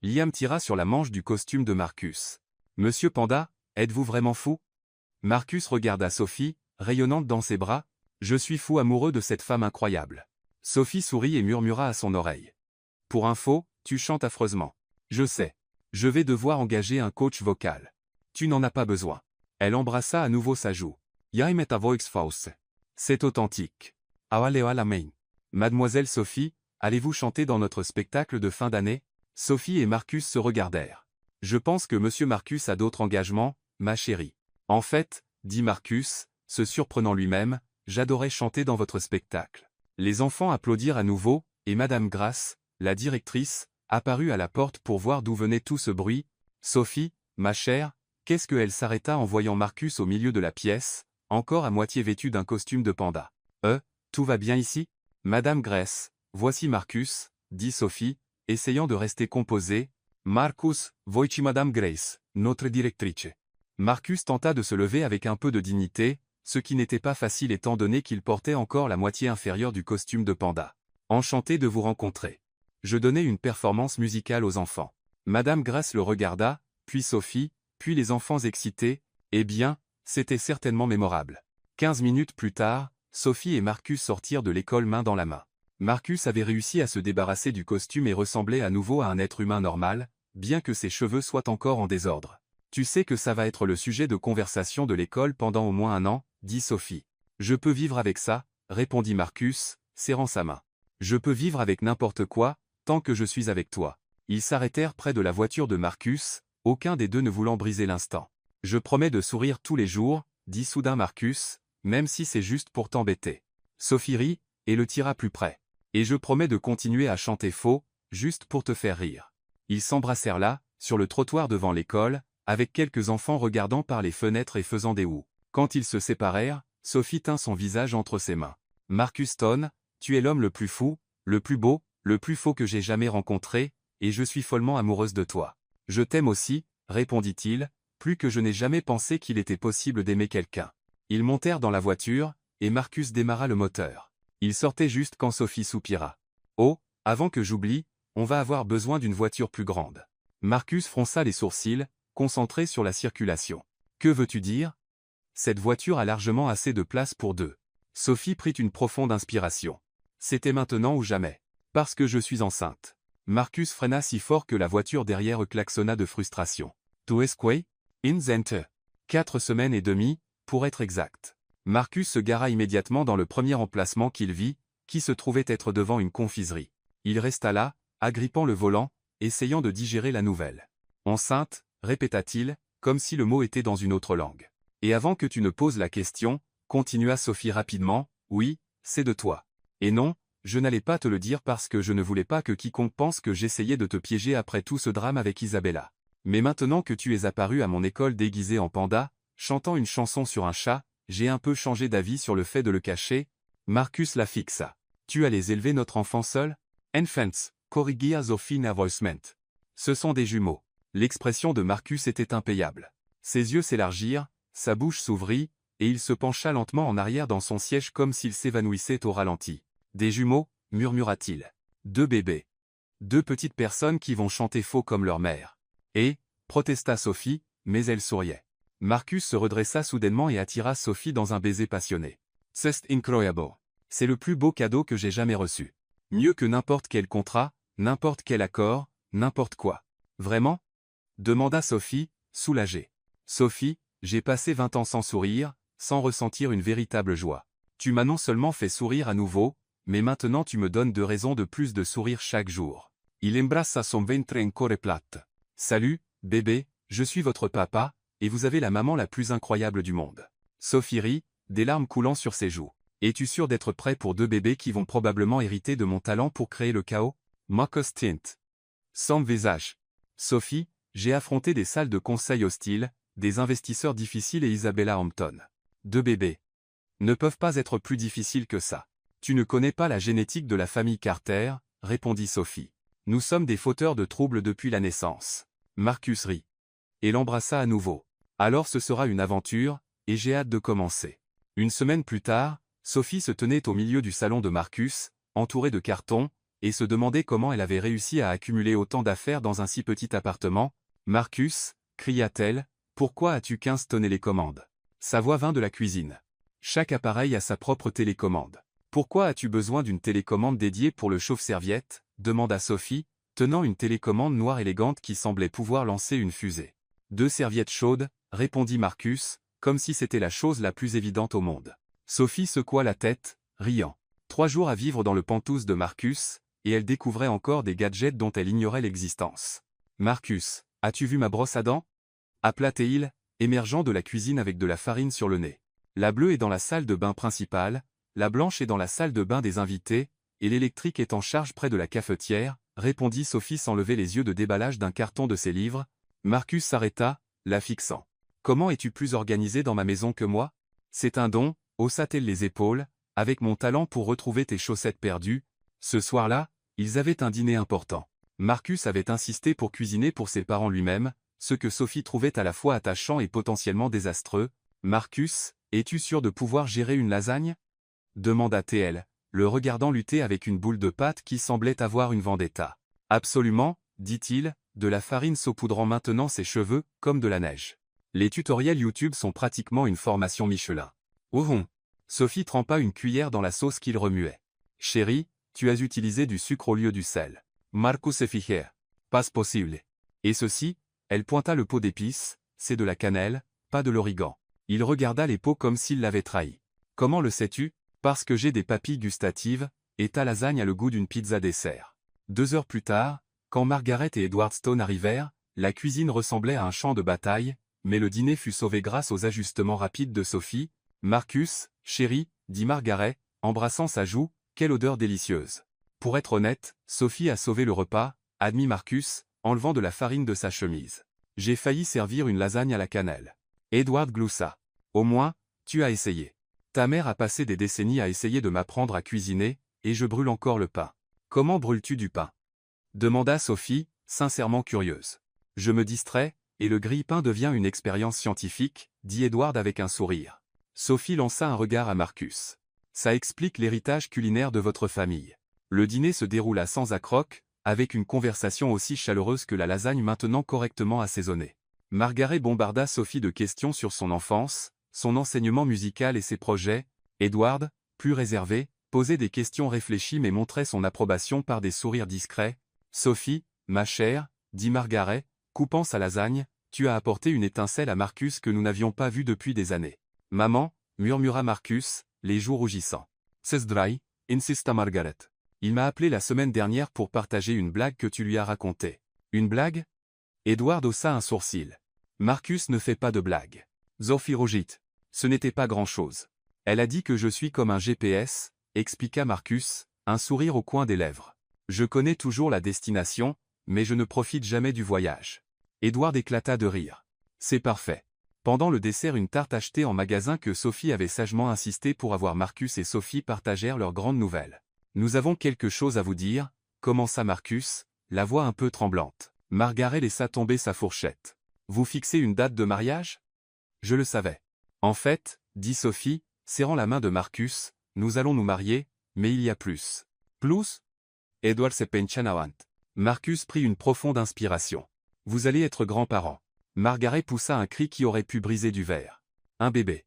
Liam tira sur la manche du costume de Marcus. Monsieur Panda, êtes-vous vraiment fou? Marcus regarda Sophie, rayonnante dans ses bras. Je suis fou amoureux de cette femme incroyable. Sophie sourit et murmura à son oreille. Pour info, tu chantes affreusement. Je sais. Je vais devoir engager un coach vocal. Tu n'en as pas besoin. Elle embrassa à nouveau sa joue. Ja met ta voix fausse. C'est authentique. Awalea la main. Mademoiselle Sophie, allez-vous chanter dans notre spectacle de fin d'année? Sophie et Marcus se regardèrent. Je pense que Monsieur Marcus a d'autres engagements, ma chérie. En fait, dit Marcus, se surprenant lui-même, j'adorais chanter dans votre spectacle. Les enfants applaudirent à nouveau, et Madame Grace, la directrice, apparut à la porte pour voir d'où venait tout ce bruit. Sophie, ma chère, qu'est-ce qu'elle s'arrêta en voyant Marcus au milieu de la pièce, encore à moitié vêtu d'un costume de panda. Tout va bien ici? Madame Grace, voici Marcus, dit Sophie, essayant de rester composée. Marcus, voici Madame Grace, notre directrice. Marcus tenta de se lever avec un peu de dignité, ce qui n'était pas facile étant donné qu'il portait encore la moitié inférieure du costume de panda. Enchanté de vous rencontrer. Je donnais une performance musicale aux enfants. Madame Grace le regarda, puis Sophie, puis les enfants excités. Eh bien, c'était certainement mémorable. 15 minutes plus tard, Sophie et Marcus sortirent de l'école main dans la main. Marcus avait réussi à se débarrasser du costume et ressemblait à nouveau à un être humain normal, bien que ses cheveux soient encore en désordre. Tu sais que ça va être le sujet de conversation de l'école pendant au moins 1 an, dit Sophie. Je peux vivre avec ça, répondit Marcus, serrant sa main. Je peux vivre avec n'importe quoi, tant que je suis avec toi. Ils s'arrêtèrent près de la voiture de Marcus, aucun des deux ne voulant briser l'instant. Je promets de sourire tous les jours, dit soudain Marcus, même si c'est juste pour t'embêter. Sophie rit, et le tira plus près. Et je promets de continuer à chanter faux, juste pour te faire rire. Ils s'embrassèrent là, sur le trottoir devant l'école, avec quelques enfants regardant par les fenêtres et faisant des ouh. Quand ils se séparèrent, Sophie tint son visage entre ses mains. Marcus Stone, tu es l'homme le plus fou, le plus beau, le plus faux que j'ai jamais rencontré, et je suis follement amoureuse de toi. Je t'aime aussi, répondit-il, Plus que je n'ai jamais pensé qu'il était possible d'aimer quelqu'un. Ils montèrent dans la voiture, et Marcus démarra le moteur. Il sortait juste quand Sophie soupira. « Oh, avant que j'oublie, on va avoir besoin d'une voiture plus grande. » Marcus fronça les sourcils, concentré sur la circulation. « Que veux-tu dire ? Cette voiture a largement assez de place pour deux. » Sophie prit une profonde inspiration. C'était maintenant ou jamais. Parce que je suis enceinte. Marcus freina si fort que la voiture derrière klaxonna de frustration. « Tu es quoi ? In Zente. 4 semaines et demie, pour être exact. » Marcus se gara immédiatement dans le premier emplacement qu'il vit, qui se trouvait être devant une confiserie. Il resta là, agrippant le volant, essayant de digérer la nouvelle. « Enceinte » répéta-t-il, comme si le mot était dans une autre langue. « Et avant que tu ne poses la question, » continua Sophie rapidement, « oui, c'est de toi. Et non, je n'allais pas te le dire parce que je ne voulais pas que quiconque pense que j'essayais de te piéger après tout ce drame avec Isabella. Mais maintenant que tu es apparu à mon école déguisé en panda, chantant une chanson sur un chat, j'ai un peu changé d'avis sur le fait de le cacher. » Marcus la fixa. « Tu allais élever notre enfant seul ? Infants, corrigia Sophie nervousement. Ce sont des jumeaux. » L'expression de Marcus était impayable. Ses yeux s'élargirent, sa bouche s'ouvrit, et il se pencha lentement en arrière dans son siège comme s'il s'évanouissait au ralenti. « Des jumeaux, murmura-t-il. 2 bébés. 2 petites personnes qui vont chanter faux comme leur mère. » Et, protesta Sophie, mais elle souriait. Marcus se redressa soudainement et attira Sophie dans un baiser passionné. « C'est incroyable. C'est le plus beau cadeau que j'ai jamais reçu. Mieux que n'importe quel contrat, n'importe quel accord, n'importe quoi. » « Vraiment ? » demanda Sophie, soulagée. « Sophie, j'ai passé 20 ans sans sourire, sans ressentir une véritable joie. Tu m'as non seulement fait sourire à nouveau, mais maintenant tu me donnes 2 raisons de plus de sourire chaque jour. » Il embrassa son ventre encore plate. « Salut, bébé, je suis votre papa, et vous avez la maman la plus incroyable du monde. » Sophie rit, des larmes coulant sur ses joues. « Es-tu sûr d'être prêt pour 2 bébés qui vont probablement hériter de mon talent pour créer le chaos ? » Marcus tint. Sans visage. « Sophie, j'ai affronté des salles de conseil hostiles, des investisseurs difficiles et Isabella Hampton. 2 bébés ne peuvent pas être plus difficiles que ça. Tu ne connais pas la génétique de la famille Carter, répondit Sophie. Nous sommes des fauteurs de troubles depuis la naissance. » Marcus rit. Et l'embrassa à nouveau. « Alors ce sera une aventure, et j'ai hâte de commencer. » Une semaine plus tard, Sophie se tenait au milieu du salon de Marcus, entourée de cartons, et se demandait comment elle avait réussi à accumuler autant d'affaires dans un si petit appartement. « Marcus, cria-t-elle, pourquoi as-tu 15 télécommandes ? » Sa voix vint de la cuisine. Chaque appareil a sa propre télécommande. « Pourquoi as-tu besoin d'une télécommande dédiée pour le chauffe-serviette ? » demanda Sophie, tenant une télécommande noire élégante qui semblait pouvoir lancer une fusée. « 2 serviettes chaudes, répondit Marcus, comme si c'était la chose la plus évidente au monde. Sophie secoua la tête, riant. 3 jours à vivre dans le pantouse de Marcus, et elle découvrait encore des gadgets dont elle ignorait l'existence. « Marcus, as-tu vu ma brosse à dents ? » appela-t-il, émergeant de la cuisine avec de la farine sur le nez. La bleue est dans la salle de bain principale, la blanche est dans la salle de bain des invités, et l'électrique est en charge près de la cafetière, répondit Sophie sans lever les yeux de déballage d'un carton de ses livres. Marcus s'arrêta, la fixant. « Comment es-tu plus organisé dans ma maison que moi ? C'est un don, haussa-t-elle les épaules, avec mon talent pour retrouver tes chaussettes perdues. » Ce soir-là, ils avaient un dîner important. Marcus avait insisté pour cuisiner pour ses parents lui-même, ce que Sophie trouvait à la fois attachant et potentiellement désastreux. « Marcus, es-tu sûr de pouvoir gérer une lasagne ? » demanda-t-elle, le regardant lutter avec une boule de pâte qui semblait avoir une vendetta. « Absolument, » dit-il, de la farine saupoudrant maintenant ses cheveux, comme de la neige. Les tutoriels YouTube sont pratiquement une formation Michelin. « Oh !» Sophie trempa une cuillère dans la sauce qu'il remuait. « Chérie, tu as utilisé du sucre au lieu du sel. » Marcus se fijait. « Pas possible. » Et ceci, elle pointa le pot d'épices, c'est de la cannelle, pas de l'origan. Il regarda les pots comme s'il l'avait trahi. « Comment le sais-tu ? » Parce que j'ai des papilles gustatives, et ta lasagne a le goût d'une pizza dessert. 2 heures plus tard, quand Margaret et Edward Stone arrivèrent, la cuisine ressemblait à un champ de bataille, mais le dîner fut sauvé grâce aux ajustements rapides de Sophie. « Marcus, chéri, » dit Margaret, embrassant sa joue, « quelle odeur délicieuse. » Pour être honnête, Sophie a sauvé le repas, admit Marcus, enlevant de la farine de sa chemise. J'ai failli servir une lasagne à la cannelle. Edward gloussa. Au moins, tu as essayé. Ta mère a passé des décennies à essayer de m'apprendre à cuisiner, et je brûle encore le pain. Comment brûles-tu du pain ? Demanda Sophie, sincèrement curieuse. Je me distrais, et le grille-pain devient une expérience scientifique, dit Edward avec un sourire. Sophie lança un regard à Marcus. Ça explique l'héritage culinaire de votre famille. Le dîner se déroula sans accroc, avec une conversation aussi chaleureuse que la lasagne maintenant correctement assaisonnée. Margaret bombarda Sophie de questions sur son enfance, son enseignement musical et ses projets. Edward, plus réservé, posait des questions réfléchies mais montrait son approbation par des sourires discrets. « Sophie, ma chère, dit Margaret, coupant sa lasagne, tu as apporté une étincelle à Marcus que nous n'avions pas vu depuis des années. »« Maman, murmura Marcus, les joues rougissant. C'est dry, insista Margaret. Il m'a appelé la semaine dernière pour partager une blague que tu lui as racontée. Une blague? Edward haussa un sourcil. Marcus ne fait pas de blagues. Sophie rougit. Ce n'était pas grand-chose. Elle a dit que je suis comme un GPS, expliqua Marcus, un sourire au coin des lèvres. Je connais toujours la destination, mais je ne profite jamais du voyage. Edward éclata de rire. C'est parfait. Pendant le dessert, une tarte achetée en magasin que Sophie avait sagement insisté pour avoir. Marcus et Sophie partagèrent leurs grandes nouvelles. Nous avons quelque chose à vous dire, commença Marcus, la voix un peu tremblante. Margaret laissa tomber sa fourchette. Vous fixez une date de mariage? Je le savais. En fait, dit Sophie, serrant la main de Marcus, nous allons nous marier, mais il y a plus. Plus? Edward se pencha avant. Marcus prit une profonde inspiration. Vous allez être grands-parents. Margaret poussa un cri qui aurait pu briser du verre. Un bébé.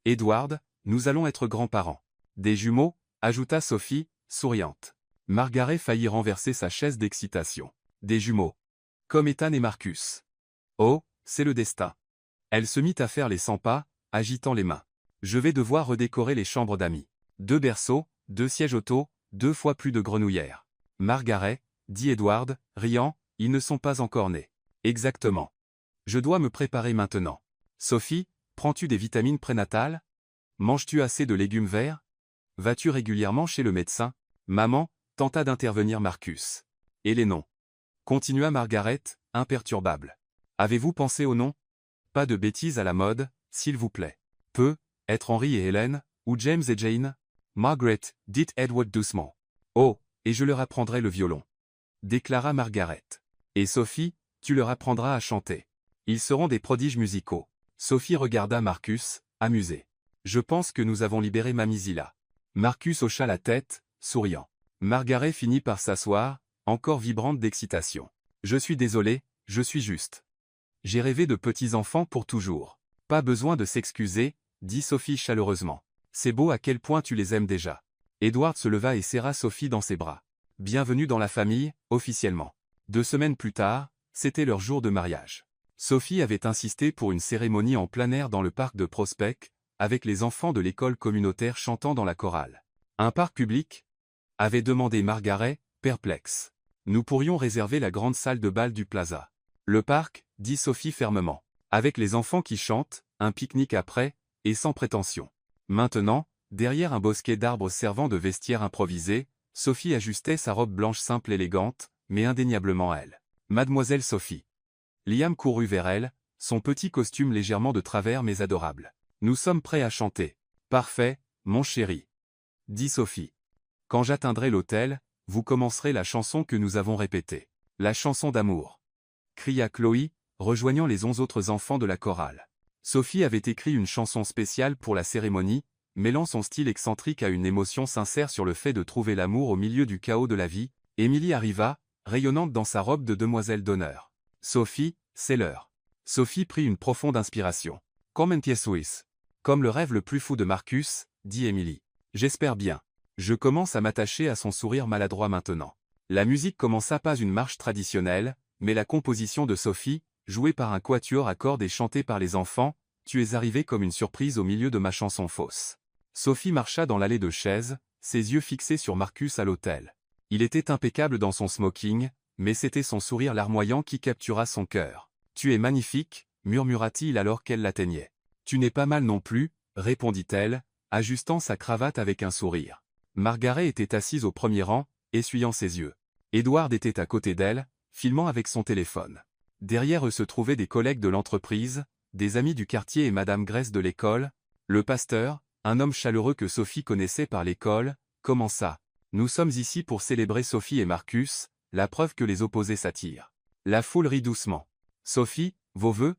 Edward, nous allons être grands-parents. Des jumeaux, ajouta Sophie, souriante. Margaret faillit renverser sa chaise d'excitation. Des jumeaux. Comme Ethan et Marcus. Oh, c'est le destin. Elle se mit à faire les 100 pas, agitant les mains. Je vais devoir redécorer les chambres d'amis. 2 berceaux, 2 sièges auto, 2 fois plus de grenouillères. Margaret, dit Edward, riant, ils ne sont pas encore nés. Exactement. Je dois me préparer maintenant. Sophie, prends-tu des vitamines prénatales? Manges-tu assez de légumes verts? Vas-tu régulièrement chez le médecin? Maman, tenta d'intervenir Marcus. Et les noms? Continua Margaret, imperturbable. Avez-vous pensé aux noms? Pas de bêtises à la mode, s'il vous plaît. Peut être Henry et Hélène, ou James et Jane? Margaret, dit Edward doucement. Oh, et je leur apprendrai le violon. Déclara Margaret. Et Sophie, tu leur apprendras à chanter. Ils seront des prodiges musicaux. Sophie regarda Marcus, amusée. Je pense que nous avons libéré Mamie Zilla. Marcus hocha la tête, souriant. Margaret finit par s'asseoir, encore vibrante d'excitation. Je suis désolé, je suis juste. J'ai rêvé de petits-enfants pour toujours. Pas besoin de s'excuser, dit Sophie chaleureusement. C'est beau à quel point tu les aimes déjà. Edward se leva et serra Sophie dans ses bras. Bienvenue dans la famille, officiellement. 2 semaines plus tard, c'était leur jour de mariage. Sophie avait insisté pour une cérémonie en plein air dans le parc de Prospect, avec les enfants de l'école communautaire chantant dans la chorale. Un parc public? Avait demandé Margaret, perplexe. Nous pourrions réserver la grande salle de bal du Plaza. Le parc, dit Sophie fermement. Avec les enfants qui chantent, un pique-nique après, et sans prétention. Maintenant, derrière un bosquet d'arbres servant de vestiaire improvisé, Sophie ajustait sa robe blanche simple élégante, mais indéniablement elle. Mademoiselle Sophie. Liam courut vers elle, son petit costume légèrement de travers mais adorable. Nous sommes prêts à chanter. Parfait, mon chéri. Dit Sophie. Quand j'atteindrai l'hôtel, vous commencerez la chanson que nous avons répétée. La chanson d'amour. Cria Chloé, rejoignant les 11 autres enfants de la chorale. Sophie avait écrit une chanson spéciale pour la cérémonie, mêlant son style excentrique à une émotion sincère sur le fait de trouver l'amour au milieu du chaos de la vie. Émilie arriva, rayonnante dans sa robe de demoiselle d'honneur. Sophie, c'est l'heure. Sophie prit une profonde inspiration. Comme empiezuis. Comme le rêve le plus fou de Marcus, dit Émilie. J'espère bien. Je commence à m'attacher à son sourire maladroit maintenant. La musique commença pas une marche traditionnelle, mais la composition de Sophie, jouée par un quatuor à cordes et chantée par les enfants, tu es arrivé comme une surprise au milieu de ma chanson fausse. Sophie marcha dans l'allée de chaises, ses yeux fixés sur Marcus à l'autel. Il était impeccable dans son smoking, mais c'était son sourire larmoyant qui captura son cœur. Tu es magnifique, murmura-t-il alors qu'elle l'atteignait. Tu n'es pas mal non plus, répondit-elle, ajustant sa cravate avec un sourire. Margaret était assise au premier rang, essuyant ses yeux. Edward était à côté d'elle, filmant avec son téléphone. Derrière eux se trouvaient des collègues de l'entreprise, des amis du quartier et Madame Grace de l'école. Le pasteur, un homme chaleureux que Sophie connaissait par l'école, commença. Nous sommes ici pour célébrer Sophie et Marcus, la preuve que les opposés s'attirent. La foule rit doucement. Sophie, vos vœux?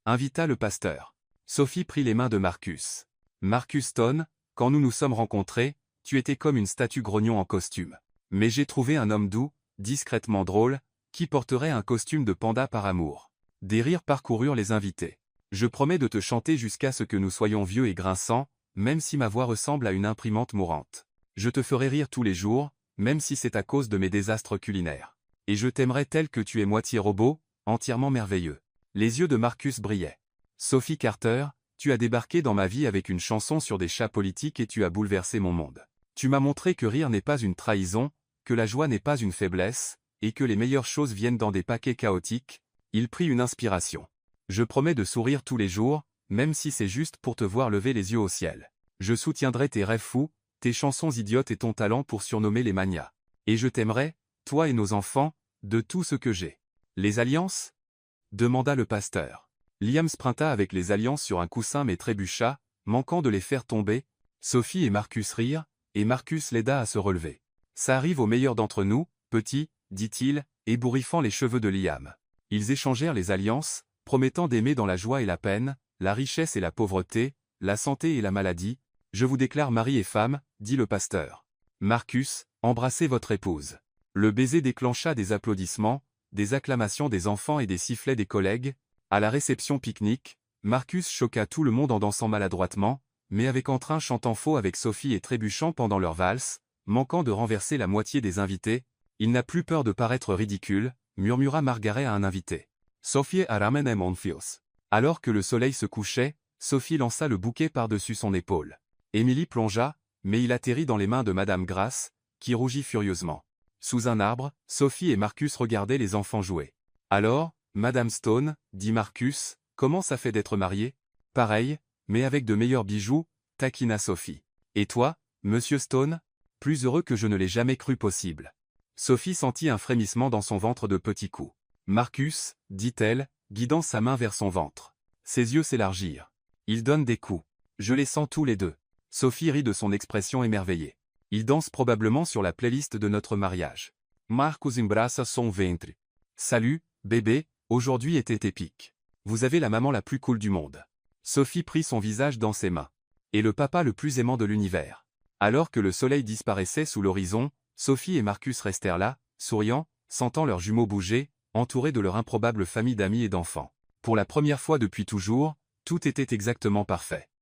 Invita le pasteur. Sophie prit les mains de Marcus. Marcus Stone, quand nous nous sommes rencontrés, tu étais comme une statue grognon en costume. Mais j'ai trouvé un homme doux, discrètement drôle, qui porterait un costume de panda par amour. Des rires parcoururent les invités. Je promets de te chanter jusqu'à ce que nous soyons vieux et grinçants, même si ma voix ressemble à une imprimante mourante. Je te ferai rire tous les jours, même si c'est à cause de mes désastres culinaires. Et je t'aimerai tel que tu es moitié robot, entièrement merveilleux. Les yeux de Marcus brillaient. Sophie Carter, tu as débarqué dans ma vie avec une chanson sur des chats politiques et tu as bouleversé mon monde. Tu m'as montré que rire n'est pas une trahison, que la joie n'est pas une faiblesse, et que les meilleures choses viennent dans des paquets chaotiques. Il prit une inspiration. Je promets de sourire tous les jours, même si c'est juste pour te voir lever les yeux au ciel. Je soutiendrai tes rêves fous, tes chansons idiotes et ton talent pour surnommer les manias. Et je t'aimerai, toi et nos enfants, de tout ce que j'ai. Les alliances? Demanda le pasteur. Liam sprinta avec les alliances sur un coussin mais trébucha, manquant de les faire tomber. Sophie et Marcus rirent, et Marcus l'aida à se relever. Ça arrive au meilleur d'entre nous, petit, dit-il, ébouriffant les cheveux de Liam. Ils échangèrent les alliances, promettant d'aimer dans la joie et la peine, la richesse et la pauvreté, la santé et la maladie. Je vous déclare mari et femme, dit le pasteur. Marcus, embrassez votre épouse. Le baiser déclencha des applaudissements, des acclamations des enfants et des sifflets des collègues. À la réception pique-nique, Marcus choqua tout le monde en dansant maladroitement, mais avec entrain chantant faux avec Sophie et trébuchant pendant leur valse, manquant de renverser la moitié des invités. Il n'a plus peur de paraître ridicule, murmura Margaret à un invité. Sophie a ramené mon fils. Alors que le soleil se couchait, Sophie lança le bouquet par-dessus son épaule. Émilie plongea, mais il atterrit dans les mains de Madame Grace, qui rougit furieusement. Sous un arbre, Sophie et Marcus regardaient les enfants jouer. Alors, Madame Stone, dit Marcus, comment ça fait d'être marié? Pareil, mais avec de meilleurs bijoux, taquina Sophie. Et toi, Monsieur Stone? Plus heureux que je ne l'ai jamais cru possible. Sophie sentit un frémissement dans son ventre de petits coups. Marcus, dit-elle, guidant sa main vers son ventre. Ses yeux s'élargirent. Il donne des coups. Je les sens tous les deux. Sophie rit de son expression émerveillée. Il danse probablement sur la playlist de notre mariage. Marcus embraça son ventre. Salut, bébé, aujourd'hui était épique. Vous avez la maman la plus cool du monde. Sophie prit son visage dans ses mains. Et le papa le plus aimant de l'univers. Alors que le soleil disparaissait sous l'horizon, Sophie et Marcus restèrent là, souriant, sentant leurs jumeaux bouger, entourés de leur improbable famille d'amis et d'enfants. Pour la première fois depuis toujours, tout était exactement parfait.